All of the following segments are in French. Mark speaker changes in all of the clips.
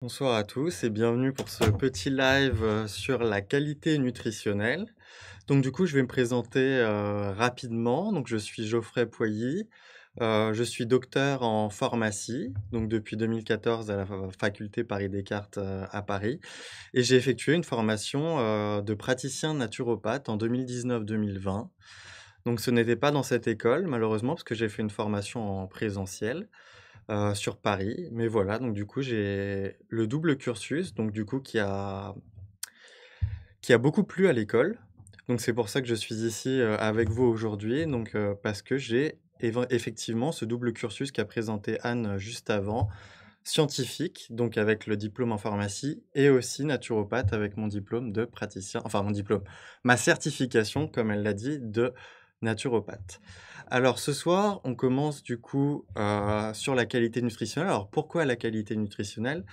Speaker 1: Bonsoir à tous et bienvenue pour ce petit live sur la qualité nutritionnelle. Donc du coup, je vais me présenter rapidement. Donc je suis Geoffrey Pouilly, je suis docteur en pharmacie, donc depuis 2014 à la faculté Paris-Descartes à Paris. Et j'ai effectué une formation de praticien naturopathe en 2019-2020. Donc ce n'était pas dans cette école malheureusement parce que j'ai fait une formation en présentiel sur Paris. Mais voilà, donc du coup, j'ai le double cursus, donc du coup, qui a beaucoup plu à l'école. Donc c'est pour ça que je suis ici, avec vous aujourd'hui, donc parce que j'ai effectivement ce double cursus qu'a présenté Anne, juste avant, scientifique, donc avec le diplôme en pharmacie et aussi naturopathe avec mon diplôme de praticien enfin mon diplôme, ma certification, comme elle l'a dit, de naturopathe. Alors ce soir, on commence du coup, sur la qualité nutritionnelle. Alors pourquoi la qualité nutritionnelle?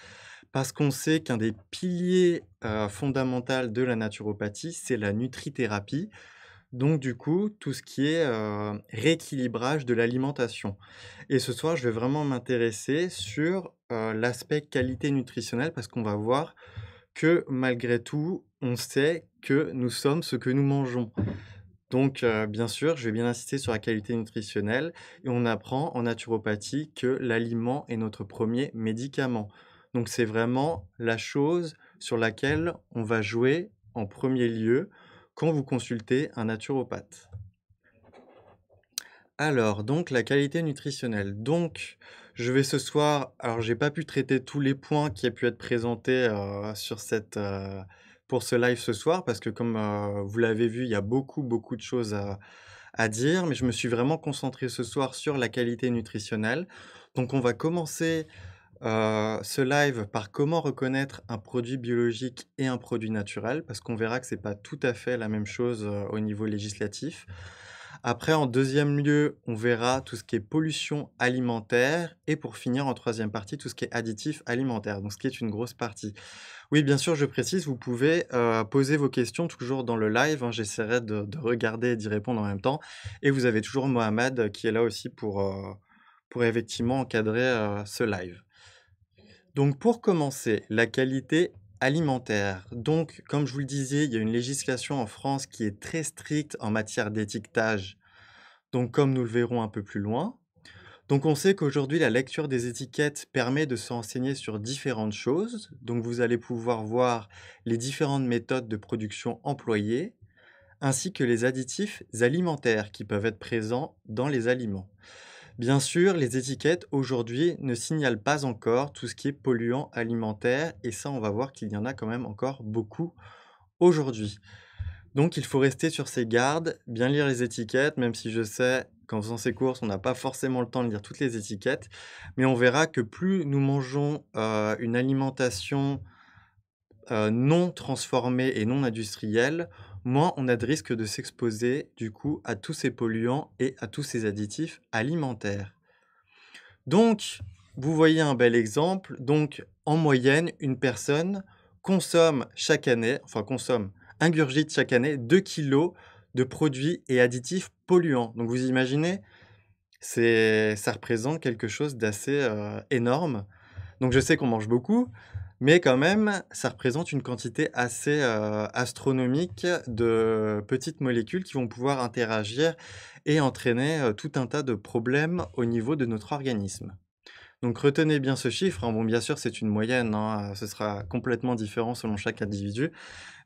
Speaker 1: Parce qu'on sait qu'un des piliers, fondamentaux de la naturopathie, c'est la nutrithérapie. Donc du coup, tout ce qui est, rééquilibrage de l'alimentation. Et ce soir, je vais vraiment m'intéresser sur, l'aspect qualité nutritionnelle parce qu'on va voir que malgré tout, on sait que nous sommes ce que nous mangeons. Donc bien sûr, je vais bien insister sur la qualité nutritionnelle et on apprend en naturopathie que l'aliment est notre premier médicament. Donc c'est vraiment la chose sur laquelle on va jouer en premier lieu quand vous consultez un naturopathe. Alors donc la qualité nutritionnelle. Donc je vais ce soir alors j'ai pas pu traiter tous les points qui a pu être présentés, sur pour ce live ce soir parce que comme, vous l'avez vu, il y a beaucoup, beaucoup de choses à dire, mais je me suis vraiment concentré ce soir sur la qualité nutritionnelle. Donc on va commencer, ce live par comment reconnaître un produit biologique et un produit naturel, parce qu'on verra que c'est pas tout à fait la même chose, au niveau législatif. Après, en deuxième lieu, on verra tout ce qui est pollution alimentaire et pour finir, en troisième partie, tout ce qui est additif alimentaire, donc ce qui est une grosse partie. Oui, bien sûr, je précise, vous pouvez, poser vos questions toujours dans le live, hein, j'essaierai de regarder et d'y répondre en même temps et vous avez toujours Mohamed, qui est là aussi pour effectivement encadrer, ce live. Donc pour commencer, la qualité alimentaire. Donc comme je vous le disais, il y a une législation en France qui est très stricte en matière d'étiquetage, donc comme nous le verrons un peu plus loin. Donc on sait qu'aujourd'hui la lecture des étiquettes permet de se renseigner sur différentes choses. Donc vous allez pouvoir voir les différentes méthodes de production employées, ainsi que les additifs alimentaires qui peuvent être présents dans les aliments. Bien sûr, les étiquettes aujourd'hui ne signalent pas encore tout ce qui est polluant alimentaire et ça on va voir qu'il y en a quand même encore beaucoup aujourd'hui. Donc il faut rester sur ses gardes, bien lire les étiquettes, même si je sais qu'en faisant ses courses, on n'a pas forcément le temps de lire toutes les étiquettes. Mais on verra que plus nous mangeons, une alimentation, non transformée et non industrielle, moins on a de risques de s'exposer, du coup, à tous ces polluants et à tous ces additifs alimentaires. Donc, vous voyez un bel exemple. Donc, en moyenne, une personne consomme chaque année, enfin consomme, ingurgite chaque année 2 kilos de produits et additifs polluants. Donc vous imaginez, ça représente quelque chose d'assez, énorme. Donc je sais qu'on mange beaucoup, mais quand même, ça représente une quantité assez, astronomique de petites molécules qui vont pouvoir interagir et entraîner, tout un tas de problèmes au niveau de notre organisme. Donc retenez bien ce chiffre, hein. Bon, bien sûr, c'est une moyenne, hein, ce sera complètement différent selon chaque individu.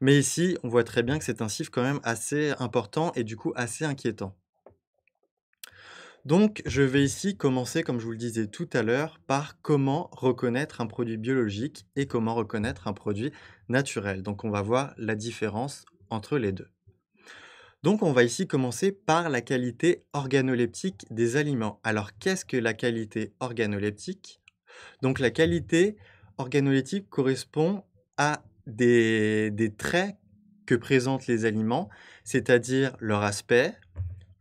Speaker 1: Mais ici, on voit très bien que c'est un chiffre quand même assez important et du coup assez inquiétant. Donc je vais ici commencer, comme je vous le disais tout à l'heure, par comment reconnaître un produit biologique et comment reconnaître un produit naturel. Donc on va voir la différence entre les 2. Donc on va ici commencer par la qualité organoleptique des aliments. Alors qu'est-ce que la qualité organoleptique? Donc la qualité organoleptique correspond à des traits que présentent les aliments, c'est-à-dire leur aspect,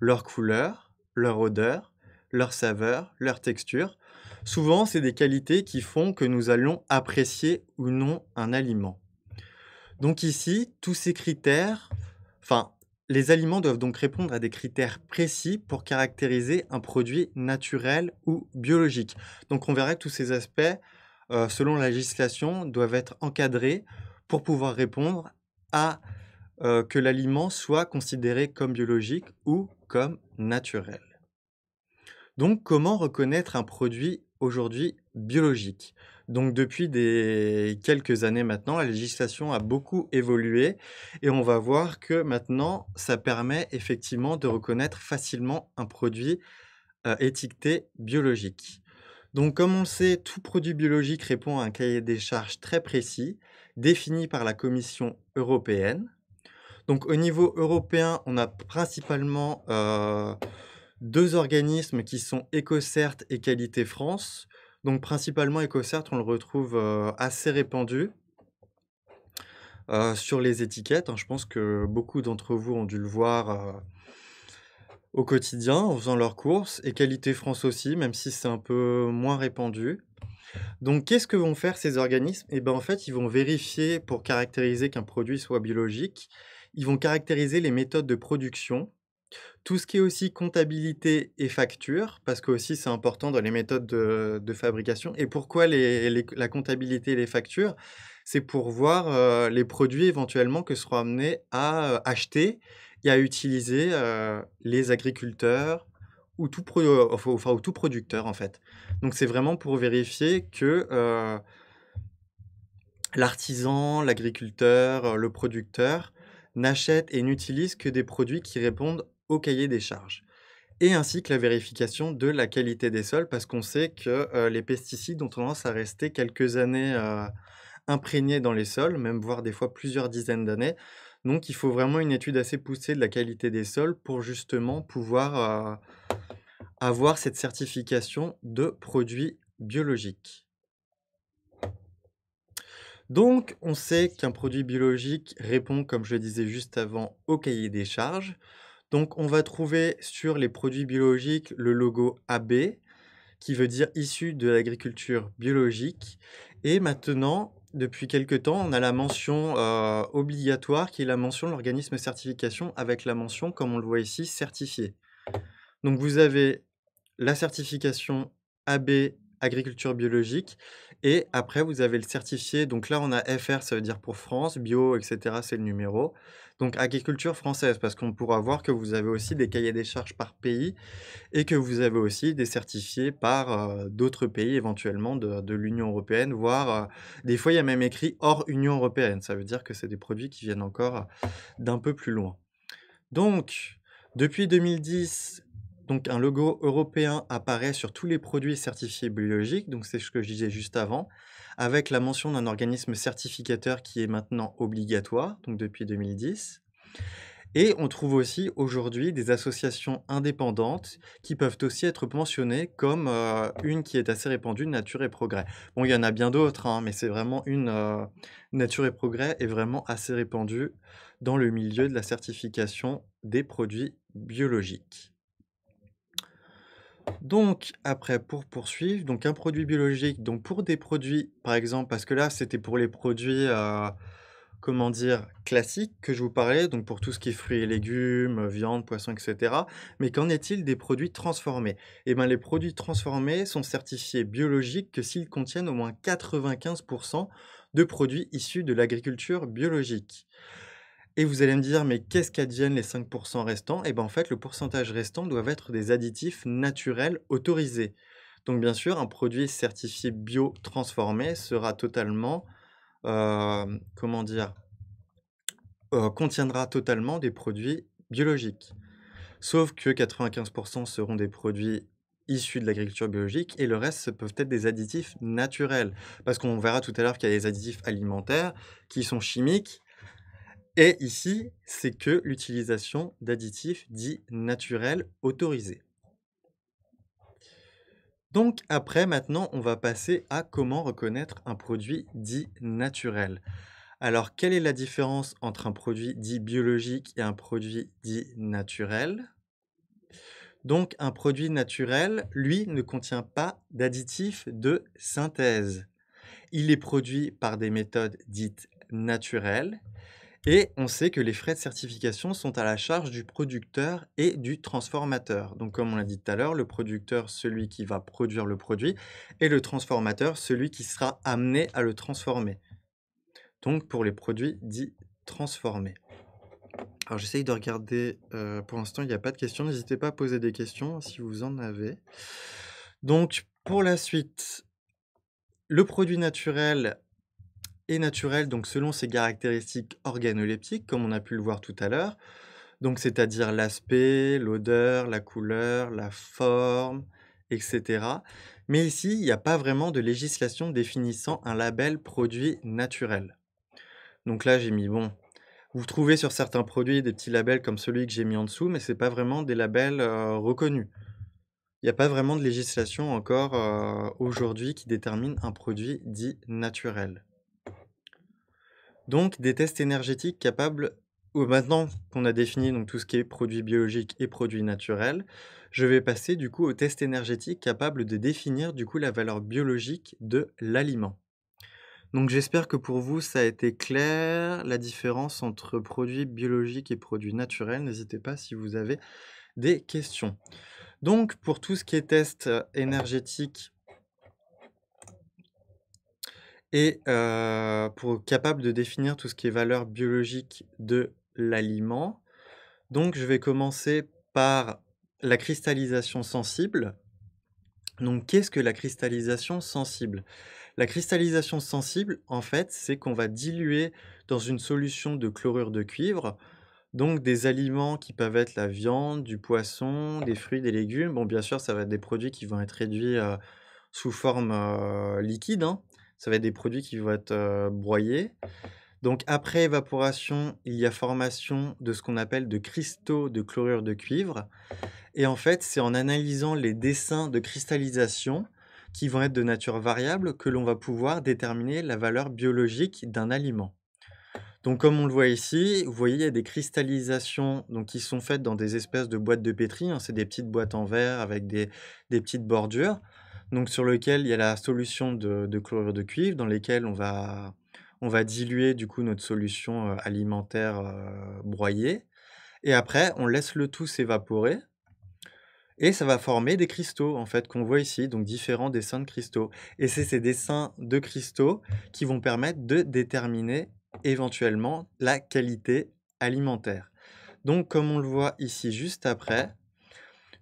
Speaker 1: leur couleur, leur odeur, leur saveur, leur texture. Souvent, c'est des qualités qui font que nous allons apprécier ou non un aliment. Donc ici, tous ces critères, enfin, les aliments doivent donc répondre à des critères précis pour caractériser un produit naturel ou biologique. Donc on verra que tous ces aspects selon la législation, doivent être encadrés pour pouvoir répondre à, que l'aliment soit considéré comme biologique ou comme naturel. Donc, comment reconnaître un produit aujourd'hui biologique? Donc, depuis des quelques années maintenant, la législation a beaucoup évolué et on va voir que maintenant, ça permet effectivement de reconnaître facilement un produit étiqueté biologique. Donc, comme on le sait, tout produit biologique répond à un cahier des charges très précis, défini par la Commission européenne. Donc au niveau européen, on a principalement, 2 organismes qui sont EcoCert et Qualité France. Donc principalement EcoCert, on le retrouve, assez répandu, sur les étiquettes, hein. Je pense que beaucoup d'entre vous ont dû le voir, au quotidien en faisant leurs courses et Qualité France aussi, même si c'est un peu moins répandu. Donc qu'est-ce que vont faire ces organismes? Et ben, en fait, ils vont vérifier pour caractériser qu'un produit soit biologique, ils vont caractériser les méthodes de production. Tout ce qui est aussi comptabilité et facture, parce que aussi c'est important dans les méthodes de fabrication. Et pourquoi la comptabilité et les factures? C'est pour voir, les produits éventuellement que seront amenés à, acheter et à utiliser, les agriculteurs ou tout enfin ou tout producteur, en fait. Donc c'est vraiment pour vérifier que, l'artisan, l'agriculteur, le producteur n'achète et n'utilise que des produits qui répondent au cahier des charges. Et ainsi que la vérification de la qualité des sols, parce qu'on sait que, les pesticides ont tendance à rester quelques années, imprégnés dans les sols, même voire des fois plusieurs dizaines d'années. Donc il faut vraiment une étude assez poussée de la qualité des sols pour justement pouvoir, avoir cette certification de produits biologiques. Donc on sait qu'un produit biologique répond, comme je le disais juste avant, au cahier des charges. Donc on va trouver sur les produits biologiques le logo AB, qui veut dire issu de l'agriculture biologique. Et maintenant, depuis quelque temps, on a la mention obligatoire qui est la mention de l'organisme certification avec la mention, comme on le voit ici, certifié. Donc vous avez la certification AB agriculture biologique et après vous avez le certifié, donc là on a FR, ça veut dire pour France, bio et cetera, c'est le numéro. Donc agriculture française parce qu'on pourra voir que vous avez aussi des cahiers des charges par pays et que vous avez aussi des certifiés par, d'autres pays éventuellement de l'Union européenne, voire, des fois il y a même écrit hors Union européenne. Ça veut dire que c'est des produits qui viennent encore d'un peu plus loin. Donc, depuis 2010, donc un logo européen apparaît sur tous les produits certifiés biologiques, donc c'est ce que je disais juste avant, avec la mention d'un organisme certificateur qui est maintenant obligatoire, donc depuis 2010. Et on trouve aussi aujourd'hui des associations indépendantes qui peuvent aussi être mentionnées comme, une qui est assez répandue, Nature et Progrès. Bon, il y en a bien d'autres, hein, mais c'est vraiment une, Nature et Progrès est vraiment assez répandue dans le milieu de la certification des produits biologiques. Donc après, pour poursuivre, donc un produit biologique, donc pour des produits, par exemple, parce que là, c'était pour les produits, comment dire? Classiques que je vous parlais, donc pour tout ce qui est fruits et légumes, viande, poisson et cetera. Mais qu'en est-il des produits transformés? Eh ben, les produits transformés sont certifiés biologiques que s'ils contiennent au moins 95 de produits issus de l'agriculture biologique. Et vous allez me dire: «Mais qu'est-ce qu'adviennent les 5 restants?» Eh ben, en fait, le pourcentage restant doivent être des additifs naturels autorisés. Donc bien sûr, un produit certifié bio transformé sera totalement, comment dire? Contiendra totalement des produits biologiques. Sauf que 95 seront des produits issus de l'agriculture biologique et le reste, ce peuvent être des additifs naturels. Parce qu'on verra tout à l'heure qu'il y a des additifs alimentaires qui sont chimiques et ici, c'est que l'utilisation d'additifs dits naturels autorisés. Donc après, maintenant, on va passer à comment reconnaître un produit dit naturel. Alors, quelle est la différence entre un produit dit biologique et un produit dit naturel? Donc, un produit naturel, lui, ne contient pas d'additifs de synthèse. Il est produit par des méthodes dites naturelles Et on sait que les frais de certification sont à la charge du producteur et du transformateur. Donc comme on l'a dit tout à l'heure, le producteur, celui qui va produire le produit, et le transformateur, celui qui sera amené à le transformer. Donc pour les produits dits transformés. Alors j'essaye de regarder, pour l'instant il n'y a pas de questions, n'hésitez pas à poser des questions si vous en avez. Donc pour la suite, le produit naturel est naturel donc selon ses caractéristiques organoleptiques, comme on a pu le voir tout à l'heure. Donc c'est-à-dire l'aspect, l'odeur, la couleur, la forme, et cetera. Mais ici, il n'y a pas vraiment de législation définissant un label produit naturel. Donc là, j'ai mis bon, vous trouvez sur certains produits des petits labels comme celui que j'ai mis en dessous, mais c'est pas vraiment des labels, reconnus. Il n'y a pas vraiment de législation encore, aujourd'hui qui détermine un produit dit naturel. Donc des tests énergétiques capables ou maintenant qu'on a défini donc tout ce qui est produits biologiques et produits naturels, je vais passer du coup aux tests énergétiques capables de définir du coup la valeur biologique de l'aliment. Donc j'espère que pour vous ça a été clair, la différence entre produits biologiques et produits naturels. N'hésitez pas si vous avez des questions. Donc pour tout ce qui est test, énergétique et pour capable de définir tout ce qui est valeur biologique de l'aliment, donc je vais commencer par la cristallisation sensible. Donc qu'est-ce que la cristallisation sensible? La cristallisation sensible, en fait, c'est qu'on va diluer dans une solution de chlorure de cuivre, donc des aliments qui peuvent être la viande, du poisson, des fruits, des légumes. Bon, bien sûr, ça va être des produits qui vont être réduits, sous forme, liquide, hein. Ça va être des produits qui vont être, broyés. Donc après évaporation, il y a formation de ce qu'on appelle de cristaux de chlorure de cuivre et en fait, c'est en analysant les dessins de cristallisation qui vont être de nature variable que l'on va pouvoir déterminer la valeur biologique d'un aliment. Donc comme on le voit ici, vous voyez, il y a des cristallisations donc qui sont faites dans des espèces de boîtes de pétri, hein. C'est des petites boîtes en verre avec des petites bordures, donc sur lequel il y a la solution de chlorure de cuivre dans lesquelles on va diluer du coup notre solution, alimentaire, broyée et après on laisse le tout s'évaporer et ça va former des cristaux en fait qu'on voit ici, donc différents dessins de cristaux et c'est ces dessins de cristaux qui vont permettre de déterminer éventuellement la qualité alimentaire. Donc comme on le voit ici juste après,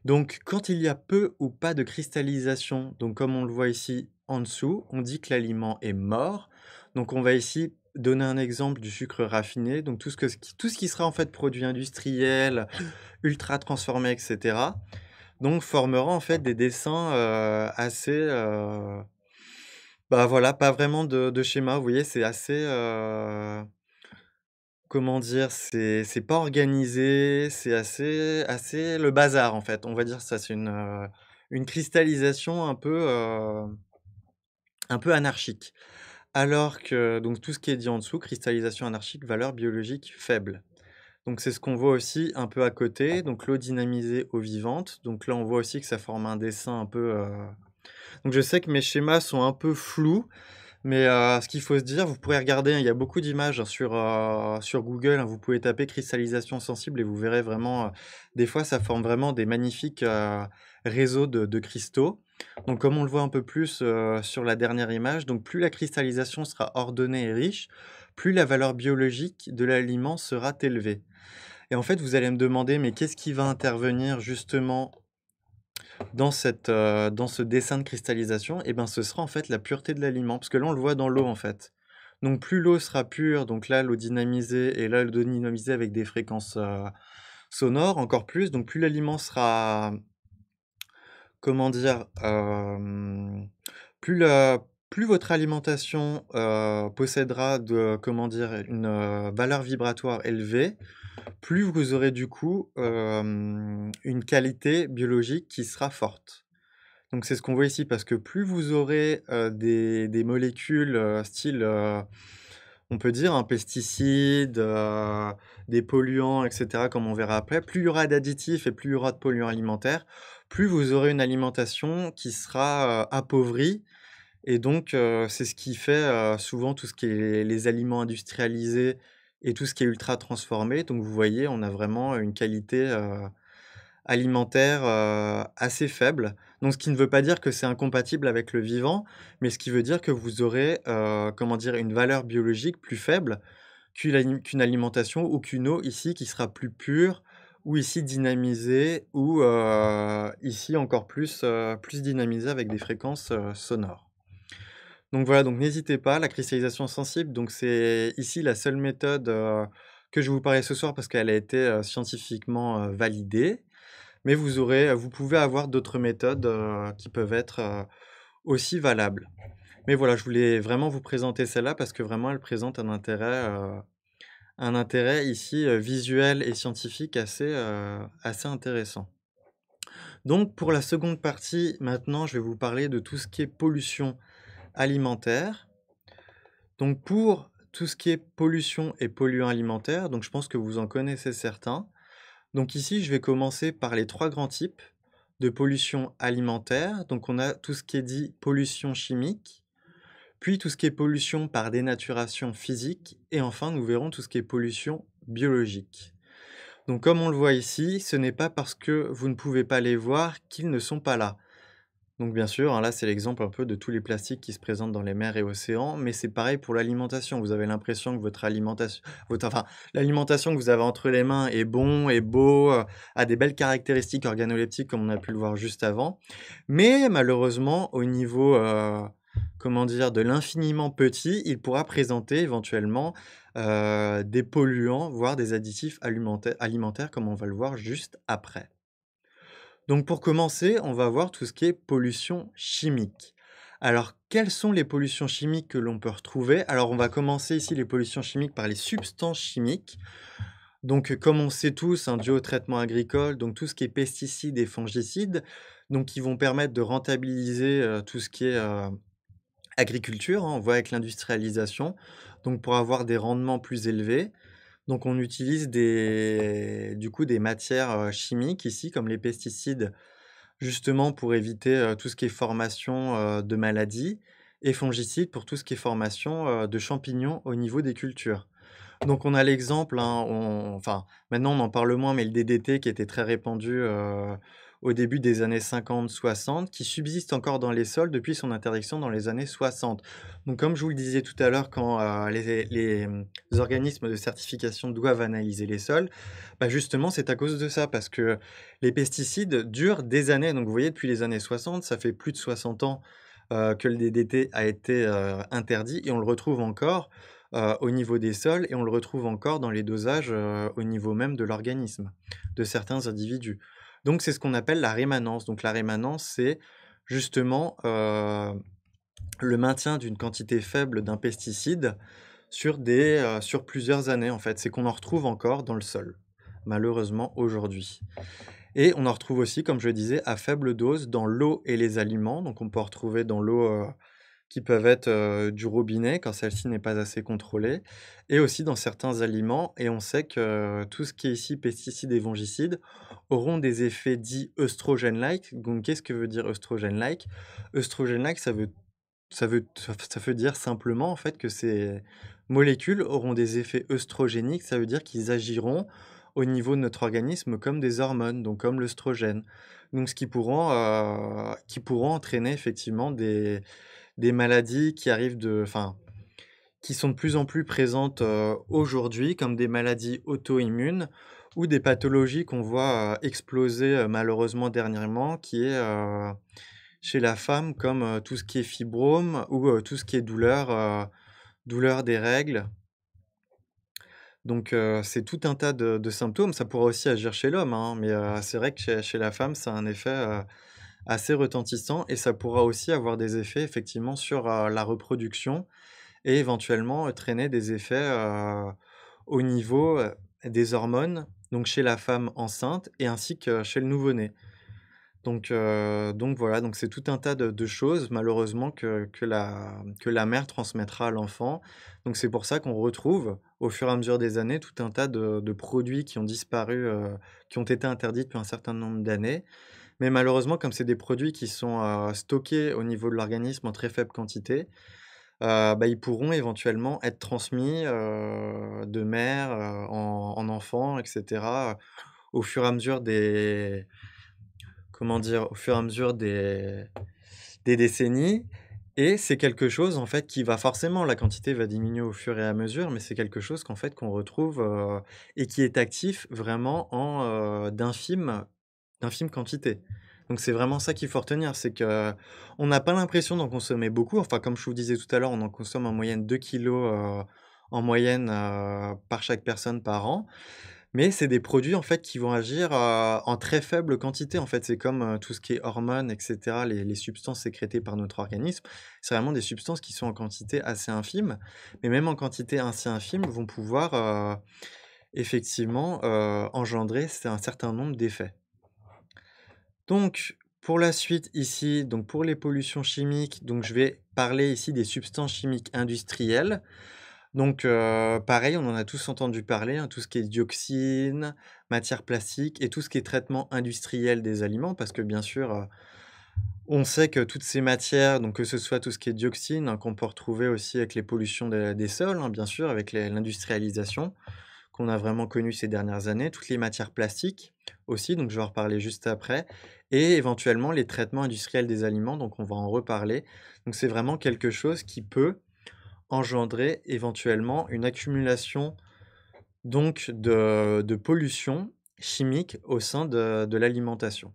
Speaker 1: donc quand il y a peu ou pas de cristallisation, donc comme on le voit ici en dessous, on dit que l'aliment est mort. Donc on va ici donner un exemple du sucre raffiné, donc tout ce qui sera en fait produit industriel, ultra transformé et cetera, donc formera en fait des dessins, assez, bah, voilà, pas vraiment de schéma. Vous voyez, c'est assez, comment dire? C'est pas organisé, c'est assez le bazar, en fait. On va dire ça, c'est une cristallisation un peu anarchique. Alors que donc tout ce qui est dit en dessous, cristallisation anarchique, valeur biologique faible. Donc c'est ce qu'on voit aussi un peu à côté, donc l'eau dynamisée, eau vivante. Donc là, on voit aussi que ça forme un dessin un peu, donc je sais que mes schémas sont un peu flous, mais ce qu'il faut se dire, vous pourrez regarder, hein, il y a beaucoup d'images, hein, sur Google, hein, vous pouvez taper cristallisation sensible et vous verrez vraiment, des fois ça forme vraiment des magnifiques, réseaux de cristaux. Donc comme on le voit un peu plus, sur la dernière image, donc plus la cristallisation sera ordonnée et riche, plus la valeur biologique de l'aliment sera élevée. Et en fait, vous allez me demander: «Mais qu'est-ce qui va intervenir justement dans ce dessin de cristallisation?» Et ben, ce sera en fait la pureté de l'aliment, parce que là, on le voit dans l'eau, en fait. Donc plus l'eau sera pure, donc là, l'eau dynamisée et là, l'eau dynamisée avec des fréquences, sonores encore plus, donc plus l'aliment sera, comment dire? Plus la plus votre alimentation, possédera de comment dire? Une, valeur vibratoire élevée, plus vous aurez du coup, une qualité biologique qui sera forte. Donc c'est ce qu'on voit ici parce que plus vous aurez, des molécules, style, on peut dire un pesticide, des polluants et cetera comme on verra après, plus il y aura d'additifs et plus il y aura de polluants alimentaires, plus vous aurez une alimentation qui sera, appauvrie et donc c'est ce qui fait, souvent tout ce qui est les aliments industrialisés et tout ce qui est ultra transformé. Donc vous voyez, on a vraiment une qualité, alimentaire, assez faible. Donc ce qui ne veut pas dire que c'est incompatible avec le vivant, mais ce qui veut dire que vous aurez, comment dire? Une valeur biologique plus faible qu'une alimentation ou qu'une eau ici qui sera plus pure ou ici dynamisée ou, ici encore plus, plus dynamisée avec des fréquences, sonores. Donc voilà, donc n'hésitez pas, la cristallisation sensible, donc c'est ici la seule méthode, que je vais vous parler ce soir parce qu'elle a été, scientifiquement, validée. Mais vous pouvez avoir d'autres méthodes, qui peuvent être, aussi valables. Mais voilà, je voulais vraiment vous présenter celle-là parce que vraiment elle présente un intérêt ici, visuel et scientifique assez intéressant. Donc pour la seconde partie, maintenant, je vais vous parler de tout ce qui est pollution alimentaire. Donc pour tout ce qui est pollution et polluants alimentaires, donc je pense que vous en connaissez certains. Donc ici, je vais commencer par les 3 grands types de pollution alimentaire. Donc on a tout ce qui est dit pollution chimique, puis tout ce qui est pollution par dénaturation physique et enfin nous verrons tout ce qui est pollution biologique. Donc comme on le voit ici, ce n'est pas parce que vous ne pouvez pas les voir qu'ils ne sont pas là. Donc bien sûr, hein, là c'est l'exemple un peu de tous les plastiques qui se présentent dans les mers et océans, mais c'est pareil pour l'alimentation. Vous avez l'impression que l'alimentation que vous avez entre les mains est bon, est beau, a des belles caractéristiques organoleptiques comme on a pu le voir juste avant. Mais malheureusement, au niveau, comment dire, de l'infiniment petit, il pourra présenter éventuellement, des polluants, voire des additifs alimentaires comme on va le voir juste après. Donc pour commencer, on va voir tout ce qui est pollution chimique. Alors, quelles sont les pollutions chimiques que l'on peut retrouver? Alors, on va commencer ici les pollutions chimiques par les substances chimiques. Donc, comme on sait tous, dû au traitement agricole, donc tout ce qui est pesticides et fongicides, donc qui vont permettre de rentabiliser tout ce qui est agriculture, on voit avec l'industrialisation, donc pour avoir des rendements plus élevés. Donc on utilise du coup des matières chimiques ici, comme les pesticides. Justement pour éviter, tout ce qui est formation, de maladies et fongicides pour tout ce qui est formation, de champignons au niveau des cultures. Donc on a l'exemple, maintenant on en parle moins, mais le DDT qui était très répandu, au début des années 50-60, qui subsiste encore dans les sols depuis son interdiction dans les années 60. Donc comme je vous le disais tout à l'heure, quand, les organismes de certification doivent analyser les sols, bah, justement c'est à cause de ça, parce que les pesticides durent des années. Donc vous voyez depuis les années 60, ça fait plus de 60 ans, que le DDT a été, interdit et on le retrouve encore au niveau des sols et on le retrouve encore dans les dosages, au niveau même de l'organisme, de certains individus. Donc c'est ce qu'on appelle la rémanence. Donc la rémanence, c'est justement, le maintien d'une quantité faible d'un pesticide sur plusieurs années, en fait. C'est qu'on en retrouve encore dans le sol, malheureusement aujourd'hui. Et on en retrouve aussi, comme je le disais, à faible dose dans l'eau et les aliments. Donc on peut en retrouver dans l'eau, qui peuvent être, du robinet quand celle-ci n'est pas assez contrôlée et aussi dans certains aliments et on sait que tout ce qui est ici pesticides et fongicides auront des effets dits œstrogènes-like. Donc qu'est-ce que veut dire œstrogène-like? Œstrogène-like, ça veut dire simplement en fait que ces molécules auront des effets œstrogéniques, ça veut dire qu'ils agiront au niveau de notre organisme comme des hormones, donc comme l'œstrogène. Donc ce qui pourront entraîner effectivement des maladies qui sont de plus en plus présentes, aujourd'hui, comme des maladies auto-immunes ou des pathologies qu'on voit, exploser, malheureusement dernièrement, qui est, chez la femme comme, tout ce qui est fibrome ou, tout ce qui est douleur des règles. Donc, c'est tout un tas de symptômes. Ça pourrait aussi agir chez l'homme, mais, c'est vrai que chez la femme, ça a un effet, assez retentissant et ça pourra aussi avoir des effets effectivement sur, la reproduction et éventuellement, traîner des effets, au niveau, des hormones, donc chez la femme enceinte et ainsi que chez le nouveau-né. Donc voilà, donc c'est tout un tas de choses malheureusement que la mère transmettra à l'enfant. Donc c'est pour ça qu'on retrouve, au fur et à mesure des années, tout un tas de produits qui ont disparu, qui ont été interdits depuis un certain nombre d'années. Mais malheureusement, comme c'est des produits qui sont, stockés au niveau de l'organisme en très faible quantité, ils pourront éventuellement être transmis, de mère, en enfant et cetera, au fur et à mesure des comment dire? Au fur et à mesure des décennies et c'est quelque chose, en fait, qui va forcément la quantité va diminuer au fur et à mesure, mais c'est quelque chose qu'en fait, qu'on retrouve, et qui est actif vraiment en, d'infimes quantités. Donc c'est vraiment ça qu'il faut retenir, c'est que on n'a pas l'impression d'en consommer beaucoup. Enfin, comme je vous disais tout à l'heure, on en consomme en moyenne 2 kilogrammes, en moyenne, par chaque personne par an. Mais c'est des produits, en fait, qui vont agir, en très faible quantité, en fait. C'est comme, tout ce qui est hormones et cetera, les substances sécrétées par notre organisme. C'est vraiment des substances qui sont en quantité assez infime, mais même en quantité ainsi infime, vont pouvoir, effectivement, engendrer c'est un certain nombre d'effets. Donc pour la suite ici, donc pour les pollutions chimiques, donc je vais parler ici des substances chimiques industrielles. Donc, pareil, on en a tous entendu parler, hein, tout ce qui est dioxines, matières plastiques et tout ce qui est traitement industriel des aliments parce que bien sûr, on sait que toutes ces matières, donc que ce soit tout ce qui est dioxines, hein, qu'on peut retrouver aussi avec les pollutions des sols, hein, bien sûr, avec l'industrialisation qu'on a vraiment connue ces dernières années, toutes les matières plastiques aussi, donc je vais en reparler juste après et éventuellement les traitements industriels des aliments, donc on va en reparler. Donc c'est vraiment quelque chose qui peut engendrer éventuellement une accumulation donc de pollution chimique au sein de l'alimentation.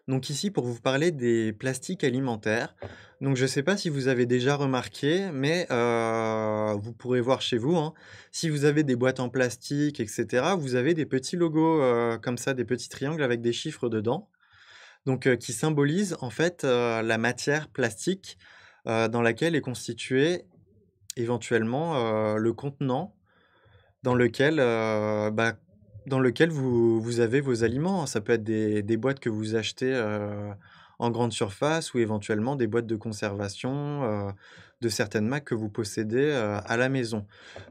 Speaker 1: Donc ici, pour vous parler des plastiques alimentaires, donc je ne sais pas si vous avez déjà remarqué, mais vous pourrez voir chez vous, hein, si vous avez des boîtes en plastique et cetera, vous avez des petits logos, comme ça, des petits triangles avec des chiffres dedans, donc qui symbolisent en fait, la matière plastique, dans laquelle est constitué éventuellement, le contenant dans lequel, dans lequel vous avez vos aliments, hein. Ça peut être des boîtes que vous achetez, en grande surface ou éventuellement des boîtes de conservation, de certaines marques que vous possédez, à la maison.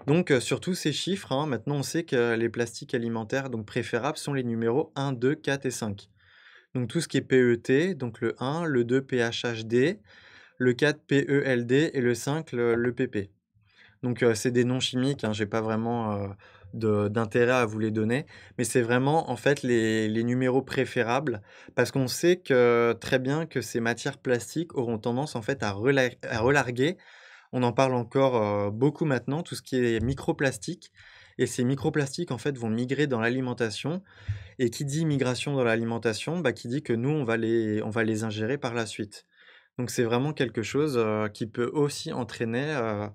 Speaker 1: Donc, sur tous ces chiffres, hein, maintenant on sait que les plastiques alimentaires donc préférables sont les numéros 1, 2, 4 et 5. Donc tout ce qui est PET, donc le 1, le 2 PHHD, le 4 PELD et le 5 le PP. Donc, c'est des noms chimiques, hein, j'ai pas vraiment, de d'intérêt à vous les donner, mais c'est vraiment, en fait, les numéros préférables parce qu'on sait que très bien que ces matières plastiques auront tendance, en fait, à relarguer. On en parle encore, beaucoup maintenant, tout ce qui est microplastique et ces microplastiques, en fait, vont migrer dans l'alimentation et qui dit migration dans l'alimentation, qui dit que nous, on va les ingérer par la suite. Donc c'est vraiment quelque chose, qui peut aussi entraîner,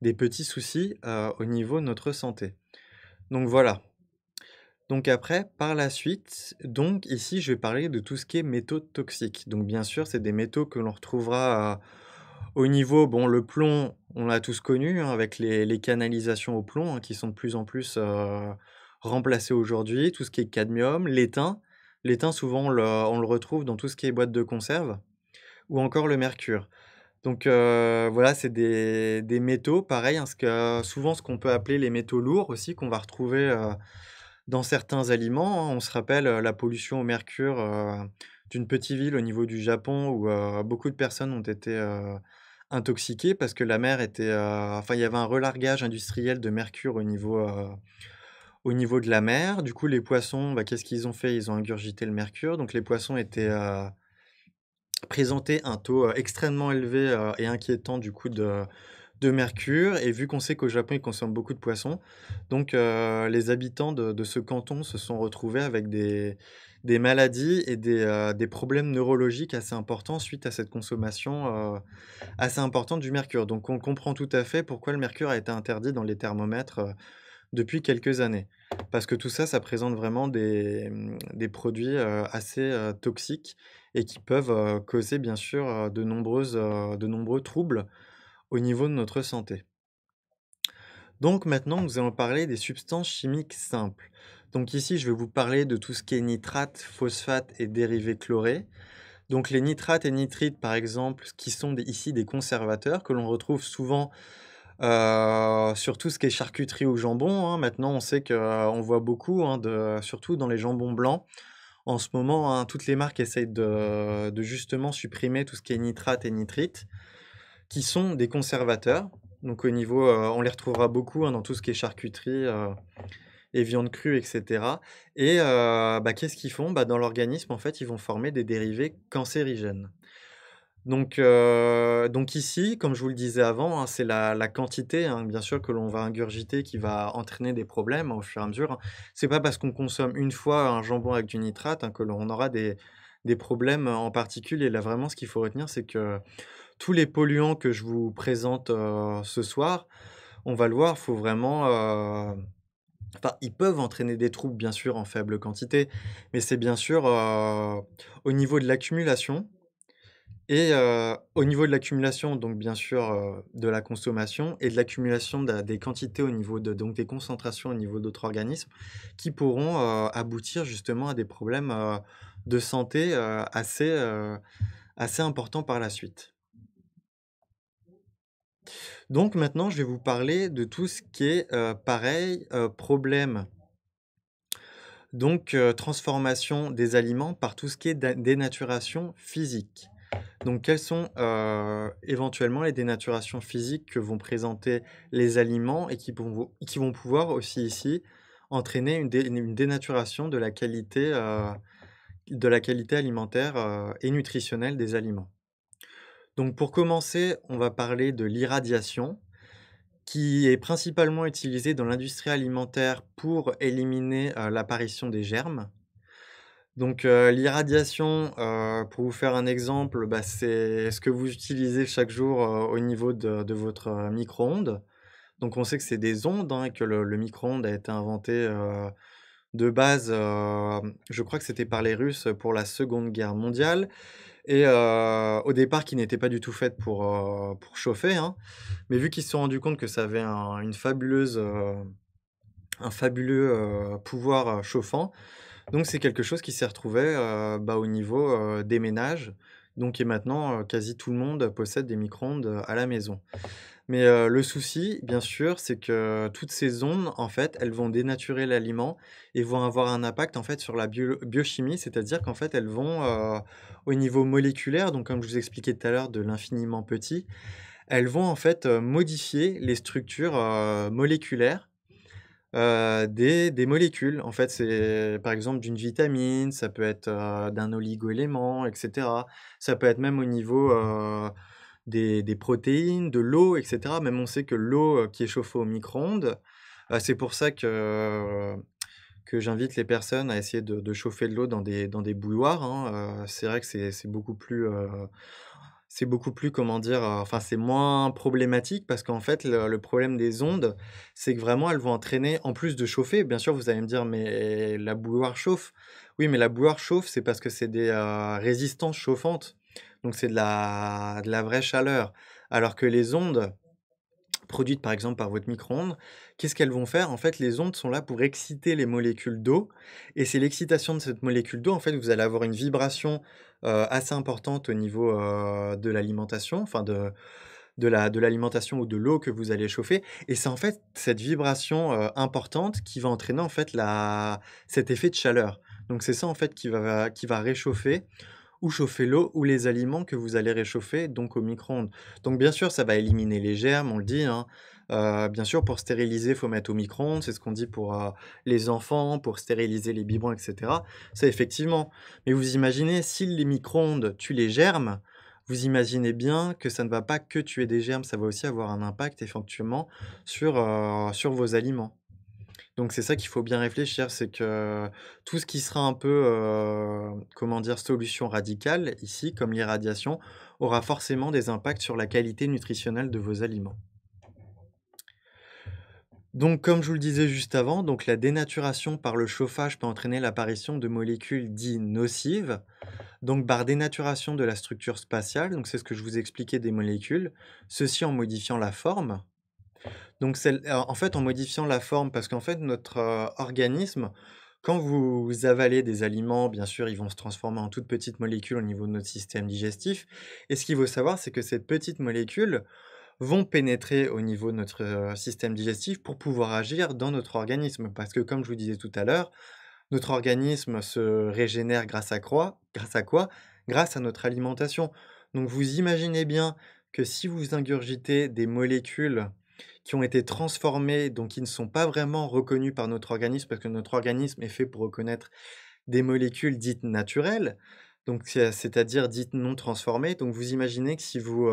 Speaker 1: des petits soucis, au niveau de notre santé. Donc voilà. Donc après, par la suite, donc ici, je vais parler de tout ce qui est métaux toxiques. Donc bien sûr, c'est des métaux que l'on retrouvera, au niveau bon, le plomb, on l'a tous connu, hein, avec les canalisations au plomb, hein, qui sont de plus en plus, remplacées aujourd'hui. Tout ce qui est cadmium, l'étain. L'étain, souvent, on le retrouve dans tout ce qui est boîte de conserve ou encore le mercure. Donc voilà, c'est des métaux pareil, hein, souvent ce qu'on peut appeler les métaux lourds aussi, qu'on va retrouver, dans certains aliments, hein. On se rappelle, la pollution au mercure, d'une petite ville au niveau du Japon où, beaucoup de personnes ont été, intoxiquées parce que la mer était, enfin il y avait un relargage industriel de mercure au niveau de la mer. Du coup les poissons, qu'est-ce qu'ils ont fait? Ils ont ingurgité le mercure, donc les poissons étaient, présentaient un taux, extrêmement élevé, et inquiétant du coup de mercure et vu qu'on sait qu'au Japon, ils consomment beaucoup de poissons, donc les habitants de ce canton se sont retrouvés avec des maladies et des problèmes neurologiques assez importants suite à cette consommation, assez importante du mercure. Donc on comprend tout à fait pourquoi le mercure a été interdit dans les thermomètres, depuis quelques années. Parce que tout ça, ça présente vraiment des produits, assez, toxiques et qui peuvent, causer bien sûr, de nombreux troubles au niveau de notre santé. Donc maintenant, nous allons parler des substances chimiques simples. Donc ici, je vais vous parler de tout ce qui est nitrate, phosphate et dérivés chlorés. Donc les nitrates et nitrites, par exemple, qui sont ici des conservateurs que l'on retrouve souvent sur tout ce qui est charcuterie ou jambon, hein. Maintenant, on sait qu'on voit beaucoup, hein, surtout dans les jambons blancs. En ce moment, hein, toutes les marques essayent de justement supprimer tout ce qui est nitrate et nitrite qui sont des conservateurs. Donc au niveau, on les retrouvera beaucoup, hein, dans tout ce qui est charcuterie, et viande crue et cetera et bah, qu'est-ce qu'ils font? Bah, dans l'organisme, en fait, ils vont former des dérivés cancérigènes. Donc ici, comme je vous le disais avant, hein, c'est la quantité, hein, bien sûr, que l'on va ingurgiter qui va entraîner des problèmes, hein, au fur et à mesure, hein. C'est pas parce qu'on consomme une fois un jambon avec du nitrate, hein, que l'on aura des problèmes, en particulier. Là, vraiment, ce qu'il faut retenir, c'est que tous les polluants que je vous présente, ce soir, on va le voir, faut vraiment, enfin, ils peuvent entraîner des troubles, bien sûr, en faible quantité, mais c'est bien sûr, au niveau de l'accumulation et au niveau de l'accumulation, donc bien sûr, de la consommation et de l'accumulation des quantités au niveau de donc des concentrations au niveau d'autres organismes qui pourront, aboutir justement à des problèmes, de santé, assez importants par la suite. Donc maintenant, je vais vous parler de tout ce qui est, pareil, problème, donc transformation des aliments par tout ce qui est dénaturation physique. Donc quelles sont, éventuellement les dénaturations physiques que vont présenter les aliments et qui vont pouvoir aussi ici entraîner une dénaturation de la qualité alimentaire, et nutritionnelle des aliments. Donc pour commencer, on va parler de l'irradiation qui est principalement utilisée dans l'industrie alimentaire pour éliminer, l'apparition des germes. Donc, l'irradiation, pour vous faire un exemple, bah, c'est ce que vous utilisez chaque jour, au niveau de votre, micro-ondes. Donc on sait que c'est des ondes, hein, et que le micro-ondes a été inventé, de base, je crois que c'était par les Russes pour la Seconde Guerre mondiale et au départ qui n'était pas du tout faite pour chauffer, hein. Mais vu qu'ils se sont rendus compte que ça avait un fabuleux, pouvoir, chauffant, donc c'est quelque chose qui s'est retrouvé, bah, au niveau, des ménages, donc et maintenant, quasi tout le monde possède des micro-ondes, à la maison. Mais, le souci, bien sûr, c'est que toutes ces ondes, en fait, elles vont dénaturer l'aliment et vont avoir un impact, en fait, sur la biochimie. C'est-à-dire qu'en fait, elles vont, au niveau moléculaire, donc comme je vous expliquais tout à l'heure de l'infiniment petit, elles vont, en fait, modifier les structures, moléculaires des molécules, en fait, c'est par exemple d'une vitamine, ça peut être, d'un oligoélément et cetera. Ça peut être même au niveau, des protéines, de l'eau et cetera. Même on sait que l'eau, qui est chauffée au micro-ondes, c'est pour ça que j'invite les personnes à essayer de chauffer de l'eau dans des bouilloires, hein, c'est vrai que c'est beaucoup plus, comment dire? Enfin, c'est moins problématique parce qu'en fait, le problème des ondes, c'est que vraiment elles vont entraîner en plus de chauffer, bien sûr, vous allez me dire: «Mais la bouilloire chauffe». Oui, mais la bouilloire chauffe, c'est parce que c'est des, résistances chauffantes, donc c'est de la vraie chaleur. Alors que les ondes produites, par exemple, par votre micro-ondes, qu'est-ce qu'elles vont faire? En fait, les ondes sont là pour exciter les molécules d'eau et c'est l'excitation de cette molécule d'eau, en fait, vous allez avoir une vibration, assez importante au niveau, de l'alimentation, enfin de l'alimentation ou de l'eau que vous allez chauffer et c'est, en fait, cette vibration, importante qui va entraîner, en fait, cet effet de chaleur. Donc c'est ça, en fait, qui va réchauffer ou chauffer l'eau ou les aliments que vous allez réchauffer, donc au micro-ondes. Donc bien sûr, ça va éliminer les germes, on le dit, hein. Bien sûr, pour stériliser, il faut mettre au micro-ondes, c'est ce qu'on dit pour, les enfants, pour stériliser les biberons et cetera. Ça, effectivement. Mais vous imaginez, si les micro-ondes tuent les germes, vous imaginez bien que ça ne va pas que tuer des germes, ça va aussi avoir un impact éventuellement sur vos aliments. Donc c'est ça qu'il faut bien réfléchir, c'est que tout ce qui sera un peu, comment dire? Solution radicale ici, comme l'irradiation, aura forcément des impacts sur la qualité nutritionnelle de vos aliments. Donc comme je vous le disais juste avant, donc la dénaturation par le chauffage peut entraîner l'apparition de molécules dites nocives, donc par dénaturation de la structure spatiale, donc c'est ce que je vous expliquais des molécules, ceci en modifiant la forme. Donc en fait, en modifiant la forme parce qu'en fait notre, organisme, quand vous avalez des aliments, bien sûr, ils vont se transformer en toutes petites molécules au niveau de notre système digestif et ce qu'il faut savoir, c'est que ces petites molécules vont pénétrer au niveau de notre, système digestif pour pouvoir agir dans notre organisme. Parce que comme je vous disais tout à l'heure, notre organisme se régénère grâce à quoi? Grâce à notre alimentation. Donc vous imaginez bien que si vous ingurgitez des molécules qui ont été transformées, donc qui ne sont pas vraiment reconnues par notre organisme, parce que notre organisme est fait pour reconnaître des molécules dites naturelles, donc c'est-à-dire dites non transformées. Donc vous imaginez que si vous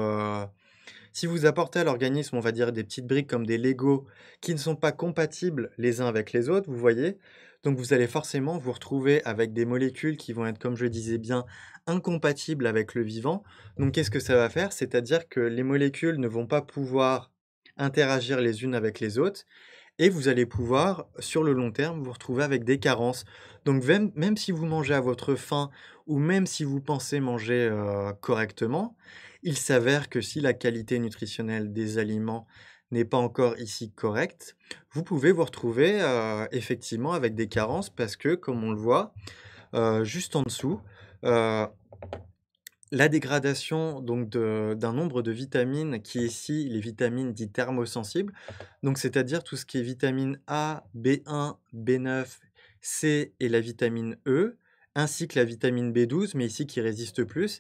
Speaker 1: apportez à l'organisme, on va dire des petites briques comme des Lego qui ne sont pas compatibles les uns avec les autres, vous voyez? Donc vous allez forcément vous retrouver avec des molécules qui vont être, comme je le disais bien, incompatibles avec le vivant. Donc qu'est-ce que ça va faire? C'est-à-dire que les molécules ne vont pas pouvoir interagir les unes avec les autres et vous allez pouvoir, sur le long terme, vous retrouver avec des carences. Donc même si vous mangez à votre faim ou même si vous pensez manger, correctement, il s'avère que si la qualité nutritionnelle des aliments n'est pas encore ici correcte, vous pouvez vous retrouver, effectivement avec des carences parce que, comme on le voit, juste en dessous, heu la dégradation donc d'un nombre de vitamines qui est ici les vitamines dites thermosensibles, donc c'est-à-dire tout ce qui est vitamine A, B1, B9, C et la vitamine E, ainsi que la vitamine B12, mais ici qui résiste plus.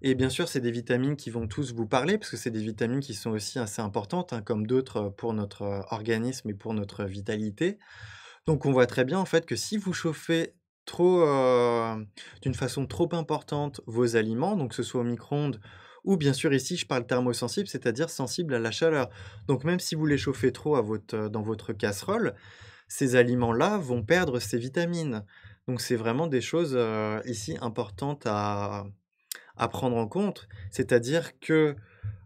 Speaker 1: Et bien sûr, c'est des vitamines qui vont tous vous parler, parce que c'est des vitamines qui sont aussi assez importantes, hein, comme d'autres, pour notre, organisme et pour notre vitalité. Donc on voit très bien en fait que si vous chauffez trop, d'une façon trop importante vos aliments, donc que ce soit au micro-ondes ou bien sûr ici je parle thermosensible, c'est-à-dire sensible à la chaleur. Donc même si vous les chauffez trop à dans votre casserole, ces aliments-là vont perdre ces vitamines. Donc c'est vraiment des choses, ici importantes à prendre en compte. C'est-à-dire que,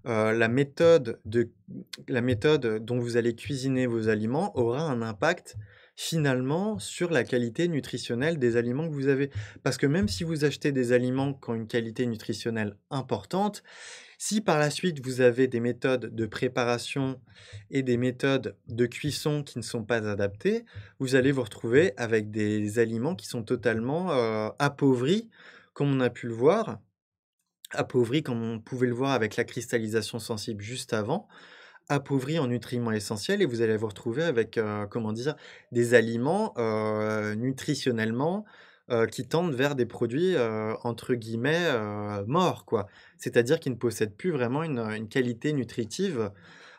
Speaker 1: la méthode dont vous allez cuisiner vos aliments aura un impact finalement sur la qualité nutritionnelle des aliments que vous avez. Parce que même si vous achetez des aliments qui ont une qualité nutritionnelle importante, si par la suite vous avez des méthodes de préparation et des méthodes de cuisson qui ne sont pas adaptées, vous allez vous retrouver avec des aliments qui sont totalement, appauvris, comme on a pu le voir. Appauvri comme on pouvait le voir avec la cristallisation sensible juste avant, appauvri en nutriments essentiels et vous allez vous retrouver avec, comment dire? Des aliments, nutritionnellement, qui tendent vers des produits, entre guillemets, «morts» quoi. C'est-à-dire qui ne possèdent plus vraiment une qualité nutritive,